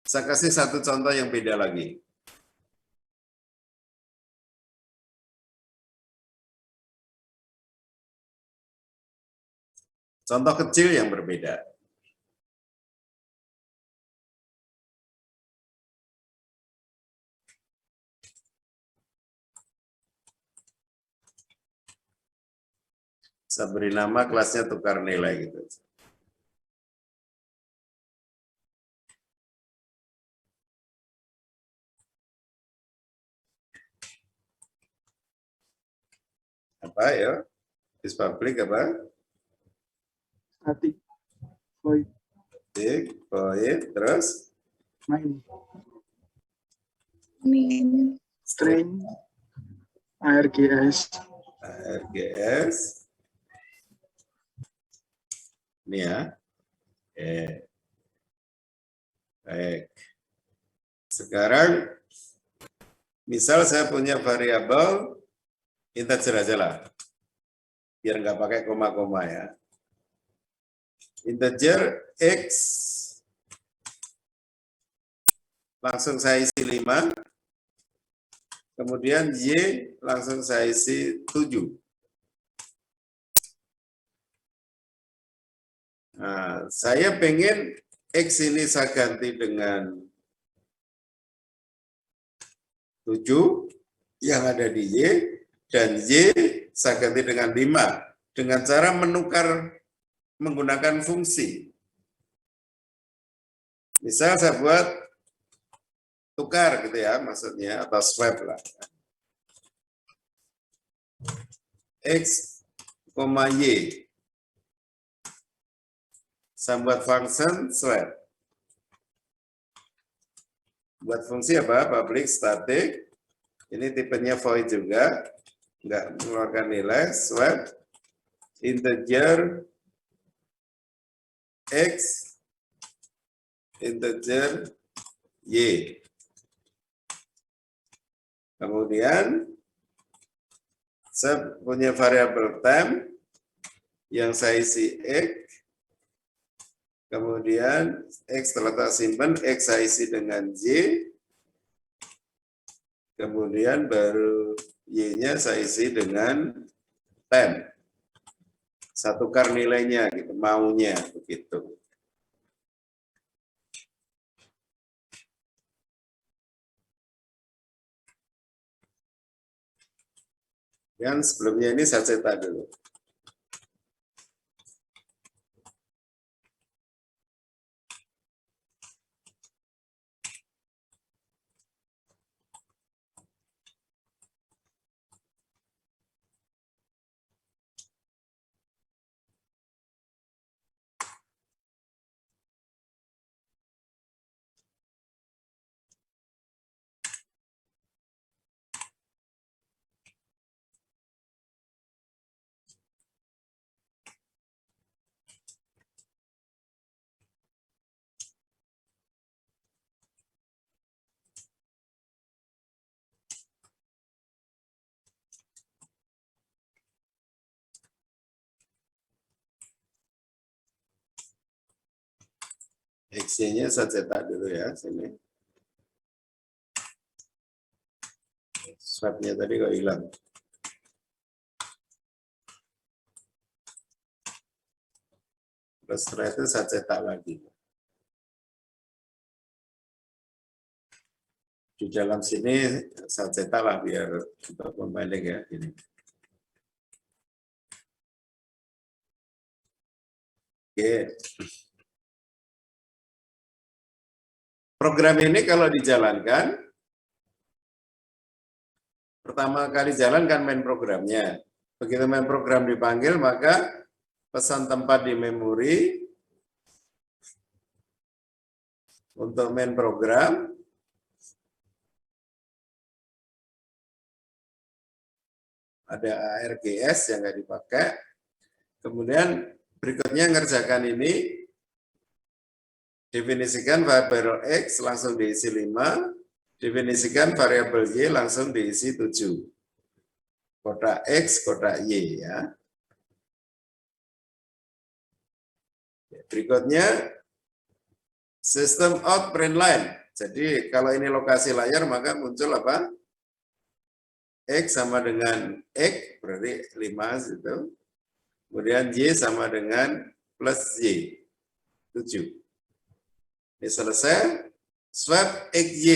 saya kasih satu contoh yang beda lagi. Contoh kecil yang berbeda. Saya beri nama kelasnya tukar nilai gitu. Apa ya? Is public apa?
Static void.
Static void terus
main string args
ini ya. Baik. Sekarang, misal saya punya variabel integer aja lah. Biar nggak pakai koma-koma ya. Integer X, langsung saya isi 5. Kemudian Y, langsung saya isi 7. Nah, saya pengen X ini saya ganti dengan 7 yang ada di Y, dan Y saya ganti dengan 5 dengan cara menukar menggunakan fungsi. Misal saya buat tukar gitu ya, maksudnya atau swap lah. X, Y. Saya buat function swap. Buat fungsi apa? Public static. Ini tipenya void juga, nggak mengeluarkan nilai. Swap integer X, integer Y. Kemudian saya punya variabel time yang saya isi X. Kemudian X telah tak simpan, X saya isi dengan Y. Kemudian baru Y-nya saya isi dengan time. Saya tukar nilainya, gitu, maunya begitu. Dan sebelumnya ini saya cetak dulu. X-nya saya cetak dulu ya, sini. Swap-nya tadi kok hilang. Terus setelah itu saya cetak lagi. Di dalam sini saya cetak lah biar untuk membalik ya. Ini. Oke. Program ini kalau dijalankan, pertama kali jalankan main programnya. Begitu main program dipanggil, maka pesan tempat di memori untuk main program ada ARGS yang nggak dipakai. Kemudian berikutnya ngerjakan ini, definisikan variabel X langsung diisi 5, definisikan variabel Y langsung diisi 7. Kotak X, kotak Y ya. Berikutnya sistem out print line. Jadi kalau ini lokasi layar maka muncul apa? X sama dengan X berarti 5 gitu. Kemudian Y sama dengan plus Y 7. Ini selesai. Swap XY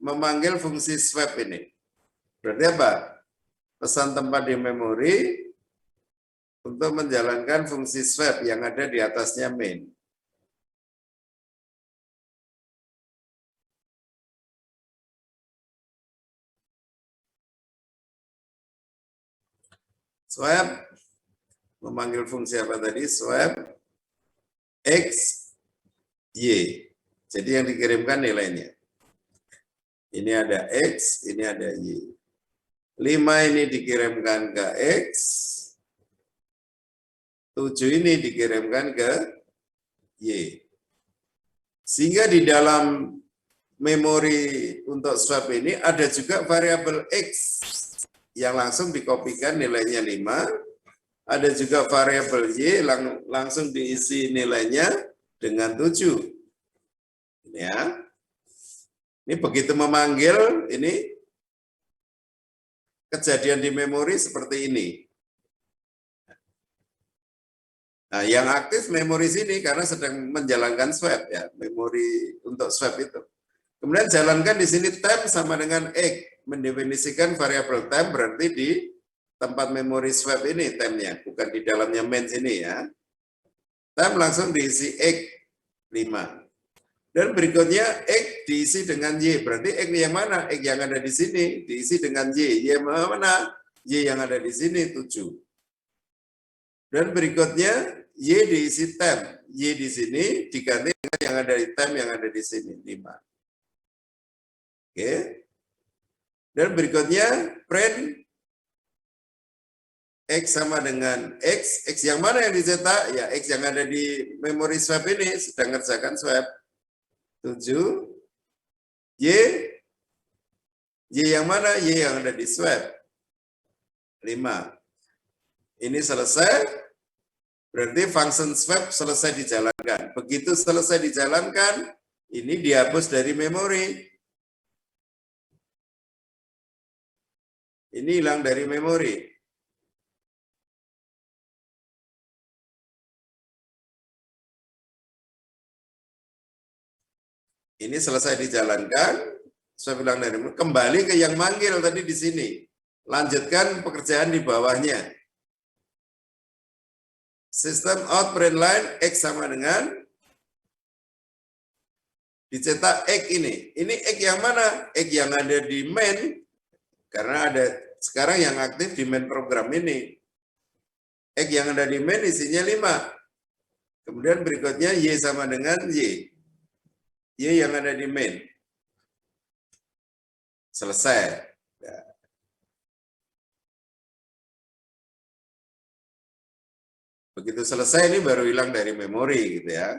memanggil fungsi swap ini. Berarti apa? Pesan tempat di memori untuk menjalankan fungsi swap yang ada di atasnya main. Swap memanggil fungsi apa tadi? Swap X, Y. Jadi yang dikirimkan nilainya. Ini ada X, ini ada Y. 5 ini dikirimkan ke X. 7 ini dikirimkan ke Y. Sehingga di dalam memori untuk swap ini ada juga variabel X yang langsung dikopikan nilainya 5, ada juga variabel Y langsung diisi nilainya dengan 7. Ya. Ini begitu memanggil, ini kejadian di memori seperti ini. Nah, yang aktif memori sini karena sedang menjalankan swap ya, memori untuk swap itu. Kemudian jalankan di sini temp sama dengan X, mendefinisikan variabel temp berarti di tempat memori swap ini tempnya, bukan di dalamnya main sini ya. Temp langsung diisi X 5. Dan berikutnya X diisi dengan Y, berarti X yang mana? X yang ada di sini diisi dengan Y. Y mana? Y yang ada di sini 7. Dan berikutnya Y diisi temp. Y di sini diganti dengan yang ada di temp yang ada di sini 5. Oke. Dan berikutnya print X sama dengan X. X yang mana yang dicetak? Ya X yang ada di memori swap ini sedang ngerjakan swap. 7. Y. Y yang mana? Y yang ada di swap. 5. Ini selesai. Berarti function swap selesai dijalankan. Begitu selesai dijalankan, ini dihapus dari memori. Ini hilang dari memori. Ini selesai dijalankan, saya bilang dari kembali ke yang manggil tadi di sini. Lanjutkan pekerjaan di bawahnya. Sistem out print line X sama dengan dicetak X ini. Ini X yang mana? X yang ada di main, karena ada sekarang yang aktif di main program ini. X yang ada di main isinya 5. Kemudian berikutnya Y sama dengan Y. Y yang ada di main. Selesai. Ya. Begitu selesai ini baru hilang dari memori gitu ya.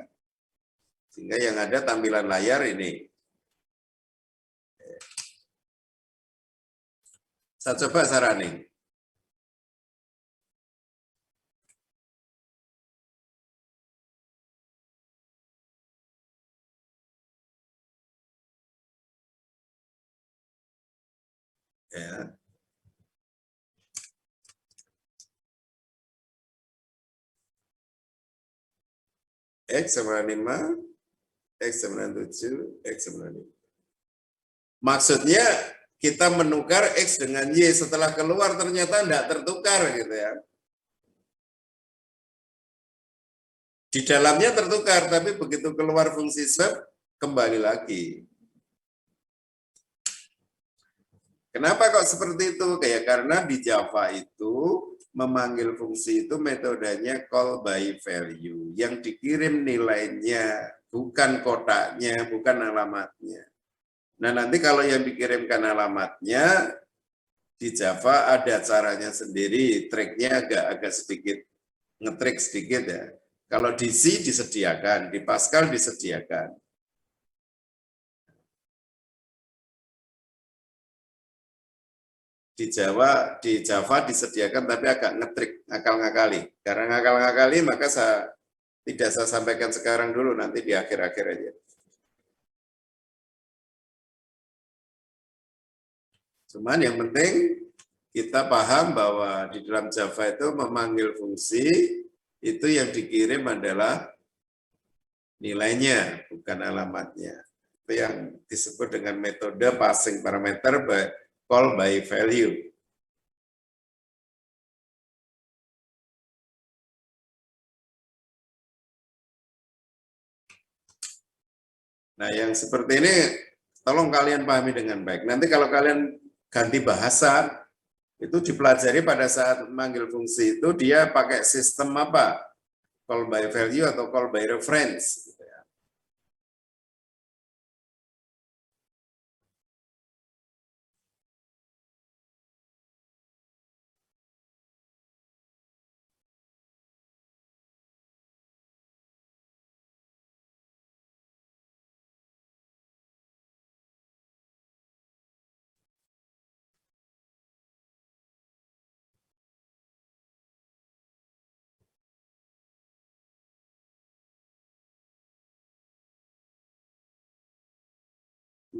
Sehingga yang ada tampilan layar ini. Saya coba saya running. Ya. X sama 5, X sama 7, X sama 5. Maksudnya kita menukar X dengan Y, setelah keluar ternyata tidak tertukar gitu ya. Di dalamnya tertukar, tapi begitu keluar fungsi swap, kembali lagi. Kenapa kok seperti itu? Kayak karena di Java itu memanggil fungsi itu metodenya call by value. Yang dikirim nilainya, bukan kotaknya, bukan alamatnya. Nah nanti kalau yang dikirimkan alamatnya, di Java ada caranya sendiri, tracknya agak sedikit, ngetrik sedikit ya. Kalau di C disediakan, di Pascal disediakan. Di Java disediakan tapi agak ngetrik, ngakal-ngakali. Karena ngakal-ngakali maka tidak saya sampaikan sekarang dulu, nanti di akhir-akhir aja. Cuman yang penting kita paham bahwa di dalam Java itu memanggil fungsi, itu yang dikirim adalah nilainya, bukan alamatnya. Itu yang disebut dengan metode passing parameter by call by value. Nah, yang seperti ini tolong kalian pahami dengan baik. Nanti kalau kalian ganti bahasa, itu dipelajari pada saat manggil fungsi itu dia pakai sistem apa? Call by value atau call by reference.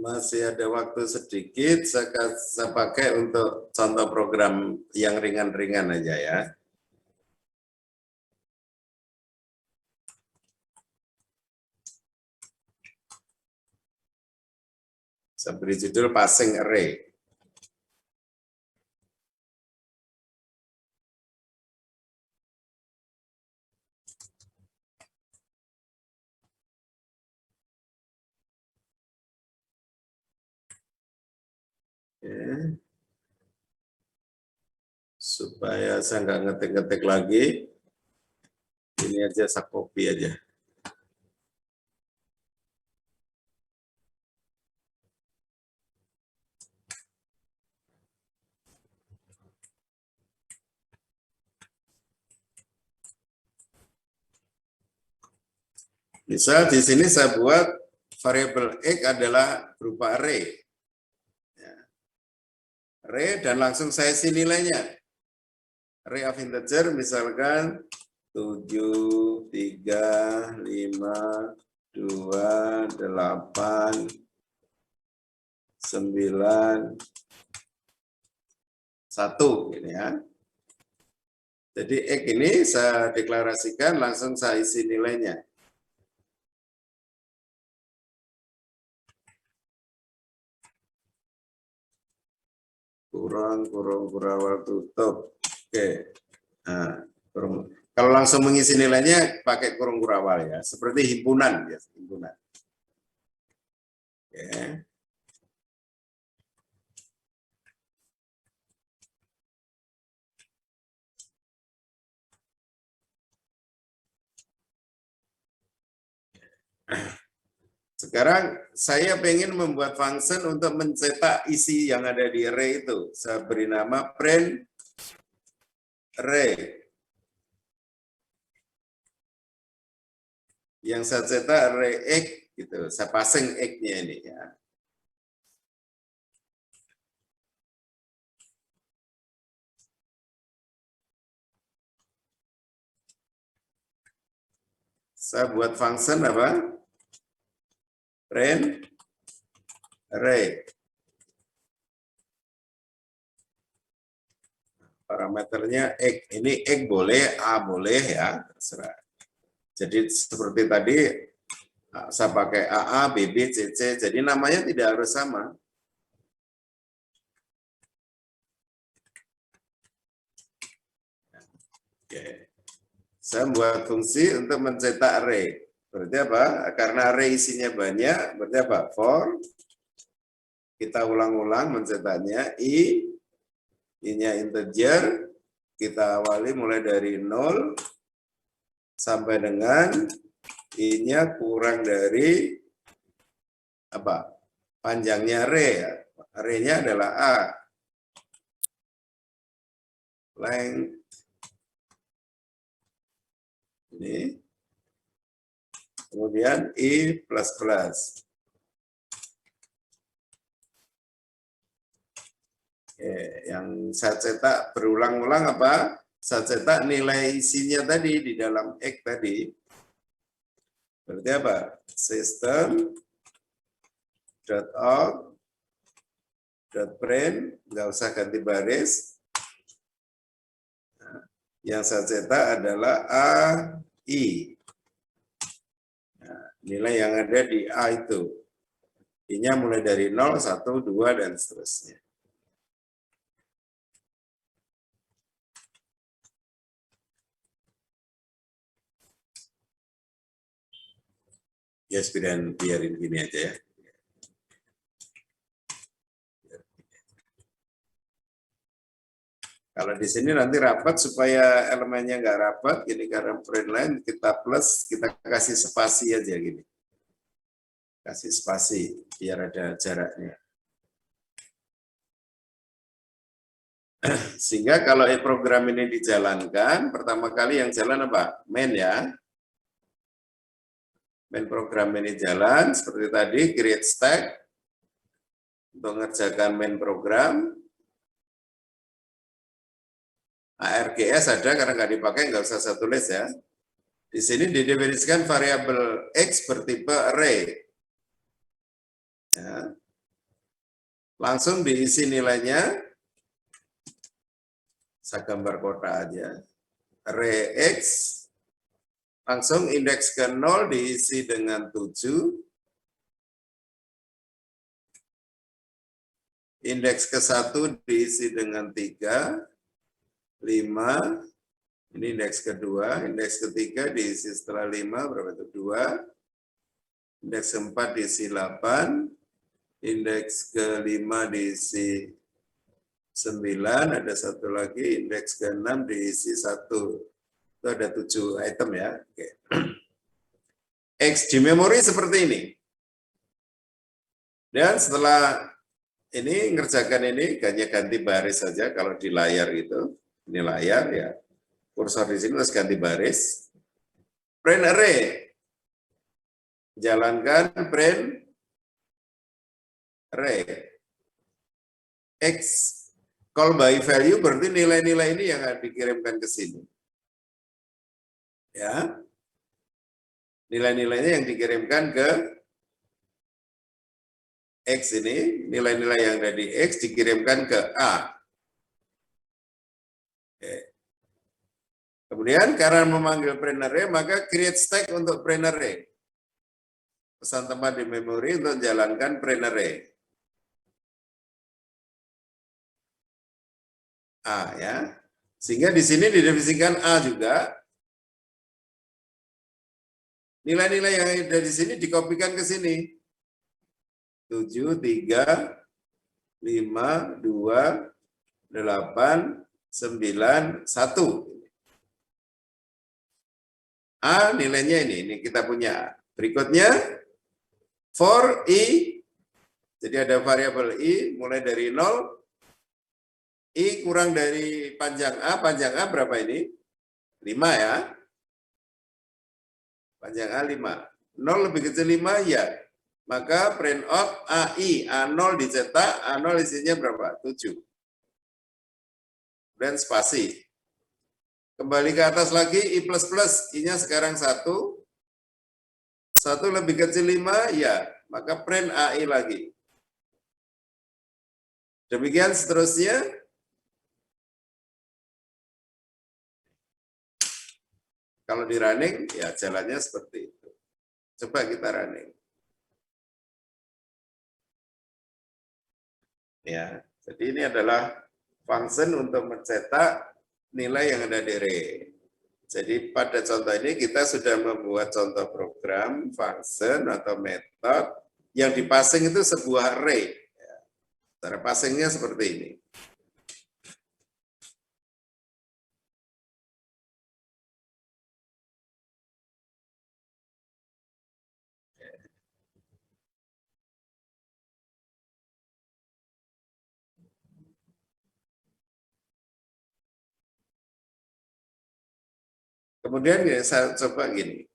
masih ada waktu sedikit, saya pakai untuk contoh program yang ringan-ringan aja ya. Saya beri judul passing array. Oke. Supaya saya nggak ngetik-ngetik lagi, ini aja saya copy aja. Misal di sini saya buat variabel X adalah berupa array. Array dan langsung saya isi nilainya. Array of integer misalkan 7, 3, 5, 2, 8, 1 ini ya. Jadi X ini saya deklarasikan langsung saya isi nilainya. Kurang tutup. Oke. Nah, kalau langsung mengisi nilainya pakai kurung kurawal ya, seperti himpunan ya, himpunan. Oke. Sekarang saya ingin membuat function untuk mencetak isi yang ada di array itu. Saya beri nama print array. Yang saya cetak array X gitu. Saya passing X-nya ini ya. Saya buat function apa? Print array. Parameternya X. Ini X boleh, A boleh ya, terserah. Jadi seperti tadi saya pakai AA, BB, CC. Jadi namanya tidak harus sama. Oke. Saya buat fungsi untuk mencetak array. Berarti apa? Karena array isinya banyak, berarti apa? For, kita ulang-ulang mencetaknya, I-nya integer, kita awali mulai dari 0 sampai dengan I-nya kurang dari apa? Panjangnya array ya. Array-nya adalah A. Length ini. Kemudian I++. Oke, yang saya cetak berulang-ulang apa? Saya cetak nilai isinya tadi di dalam X tadi. Berarti apa? System.out.print, nggak usah ganti baris. Nah, yang saya cetak adalah AI. Nah, nilai yang ada di A itu. I-nya mulai dari 0, 1, 2, dan seterusnya. Ya, biarin gini aja ya. Kalau di sini nanti rapat supaya elemennya nggak rapat, jadi karena print line kita plus, kita kasih spasi aja gini. Kasih spasi biar ada jaraknya. Sehingga kalau program ini dijalankan, pertama kali yang jalan apa? Main ya. Main program ini jalan, seperti tadi, create stack, untuk mengerjakan main program. ARGS ada, karena nggak dipakai, nggak usah saya tulis ya. Di sini didefinisikan variabel X bertipe array. Ya. Langsung diisi nilainya, saya gambar kotak aja. Array X, langsung indeks ke 0 diisi dengan 7, indeks ke 1 diisi dengan 3, 5, ini indeks kedua, indeks ketiga diisi setelah 5, berapa itu? 2, indeks keempat diisi 8, indeks kelima diisi 9, ada satu lagi, indeks ke-6 diisi 1. Itu ada 7 item ya. Oke. X di memori seperti ini. Dan setelah ini ngerjakan ini, hanya ganti baris saja kalau di layar itu. Ini layar ya. Kursor di sini terus ganti baris. Print array. Jalankan print array. X call by value berarti nilai-nilai ini yang akan dikirimkan ke sini. Ya. Nilai-nilainya yang dikirimkan ke X ini, nilai-nilai yang ada di X dikirimkan ke A. Oke. Kemudian karena memanggil print array, maka create stack untuk print array. Pesan tempat di memori untuk jalankan print array. A ya. Sehingga di sini didefinisikan A juga. Nilai-nilai yang ada di sini dikopikan ke sini. 7, 3, 5, 2, 8, 9, 1. A nilainya ini kita punya. Berikutnya, for I, jadi ada variabel I mulai dari 0, I kurang dari panjang A berapa ini? 5 ya. Panjang A 5. 0 lebih kecil 5 ya. Maka print out AI, A0 dicetak, A0 isinya berapa? 7. Dan spasi. Kembali ke atas lagi, I++, I-nya sekarang 1. 1 lebih kecil 5, ya. Maka print AI lagi. Demikian seterusnya. Kalau di running, ya jalannya seperti itu. Coba kita running. Ya, jadi ini adalah function untuk mencetak nilai yang ada di array. Jadi pada contoh ini kita sudah membuat contoh program, function atau metode yang dipasing itu sebuah array. Cara passingnya seperti ini. Kemudian saya coba gini.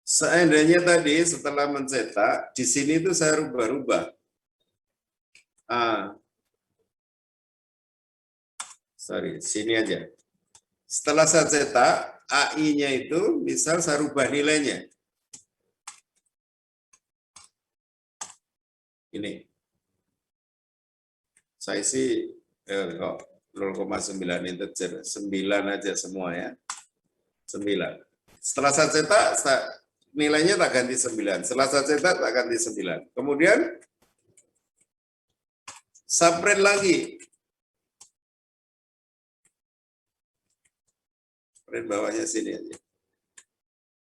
Seandainya tadi setelah mencetak, di sini itu saya rubah-rubah. Sini aja. Setelah saya cetak, AI-nya itu misal saya rubah nilainya. Ini. Saya isi 0,9 integer, 9 aja semua ya. 9. Setelah saya cetak, nilainya tak ganti 9. Setelah saya cetak, tak ganti 9. Kemudian, saya print lagi. Print bawahnya sini aja.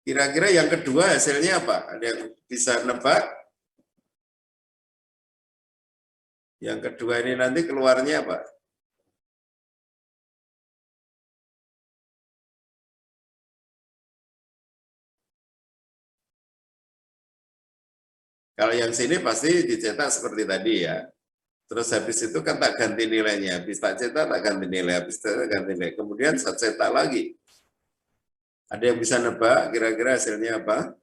Kira-kira yang kedua hasilnya apa? Ada yang bisa nebak? Yang kedua ini nanti keluarnya apa? Kalau yang sini pasti dicetak seperti tadi ya. Terus habis itu kan tak ganti nilainya. Habis tak cetak, tak ganti nilai. Habis cetak, ganti nilai. Kemudian saya cetak lagi. Ada yang bisa nebak kira-kira hasilnya apa?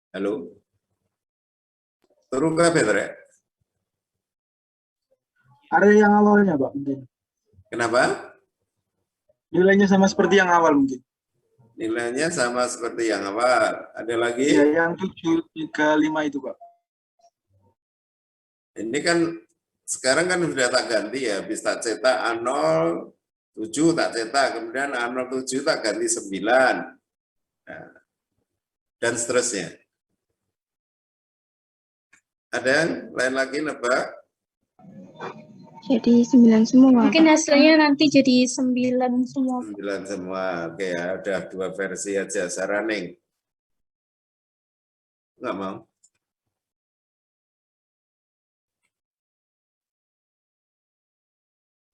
Halo? Turun ke Peter ya?
Area yang awalnya, Pak, mungkin.
Kenapa?
Nilainya sama seperti yang awal mungkin.
Nilainya sama seperti yang awal. Ada lagi?
Ya, yang 735 itu, Pak.
Ini kan sekarang kan sudah tak ganti ya. Habis tak cetak A0, 7 tak cetak. Kemudian A0, 7 tak ganti 9. Nah, dan seterusnya. Ada yang lain lagi, nebak?
Jadi 9 semua.
Mungkin hasilnya nanti jadi 9 semua.
9 semua. Oke ya, udah 2 versi aja. Saraning. Enggak mau?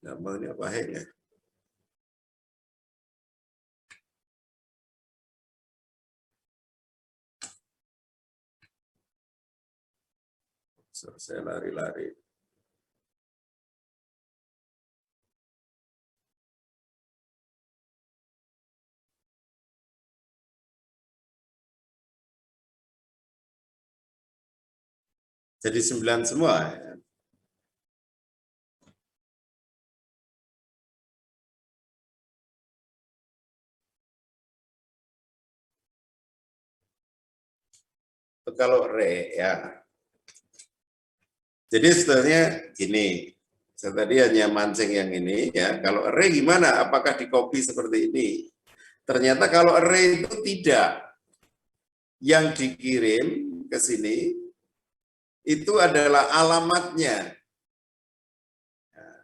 Enggak mau, ini apa ya? So, saya lari-lari. Jadi 9 semua. Ya. Kalau re ya. Jadi sebetulnya gini, saya tadi hanya mancing yang ini ya. Kalau array gimana? Apakah di copy seperti ini? Ternyata kalau array itu tidak. Yang dikirim ke sini itu adalah alamatnya. Nah,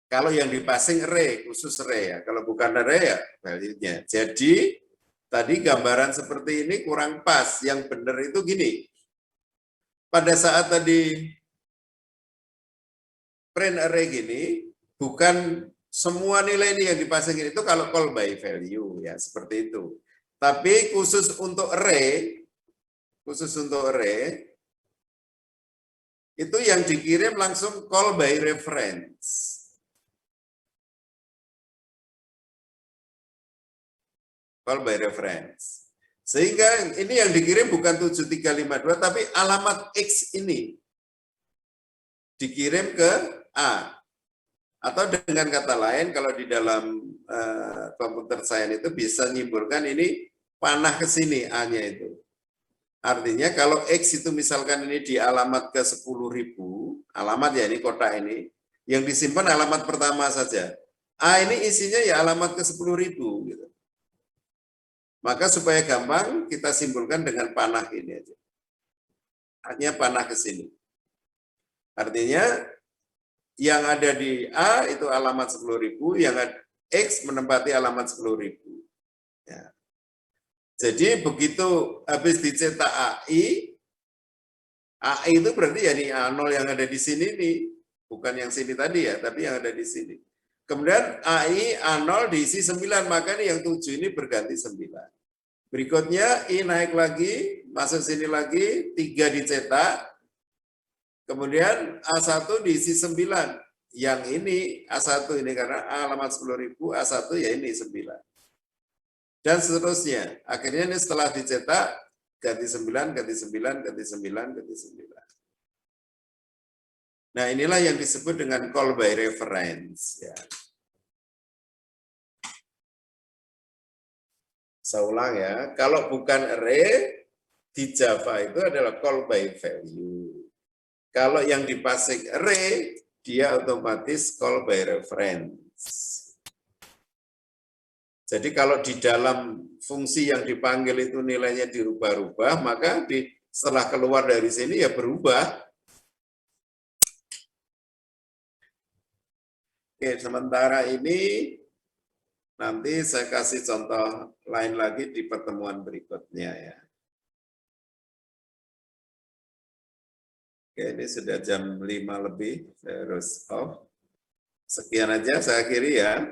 kalau yang di passing array, khusus array ya. Kalau bukan array ya value-nya. Jadi tadi gambaran seperti ini kurang pas. Yang benar itu gini. Pada saat tadi print array gini, bukan semua nilai ini yang dipasangin itu kalau call by value ya seperti itu. Tapi khusus untuk array itu yang dikirim langsung call by reference. Call by reference. Sehingga ini yang dikirim bukan 7352 tapi alamat X ini dikirim ke A. Atau dengan kata lain, kalau di dalam komputer science itu bisa nyimpulkan ini panah ke sini A-nya itu. Artinya kalau X itu misalkan ini di alamat ke 10.000, alamat ya ini kotak ini, yang disimpan alamat pertama saja. A ini isinya ya alamat ke 10.000 gitu. Maka supaya gampang kita simpulkan dengan panah ini aja. Hanya panah ke sini. Artinya yang ada di A itu alamat 10.000, yang X menempati alamat 10.000. Ya. Jadi begitu habis dicetak AI itu berarti ya nih A0 yang ada di sini nih, bukan yang sini tadi ya, tapi yang ada di sini. Kemudian AI A0 diisi 9, maka ini yang 7 ini berganti 9. Berikutnya I naik lagi, masuk sini lagi, 3 dicetak. Kemudian A1 diisi 9. Yang ini A1 ini karena A alamat 10.000, A1 ya ini 9. Dan seterusnya. Akhirnya ini setelah dicetak ganti 9, ganti 9, ganti 9, ganti 9. Nah, inilah yang disebut dengan call by reference ya. Saya ulang ya, kalau bukan array di Java itu adalah call by value. Kalau yang di passing array, dia otomatis call by reference. Jadi kalau di dalam fungsi yang dipanggil itu nilainya dirubah-rubah, maka setelah keluar dari sini ya berubah. Oke, sementara ini nanti saya kasih contoh lain lagi di pertemuan berikutnya ya. Oke, ini sudah jam 5 lebih, saya harus off. Sekian aja saya akhiri ya.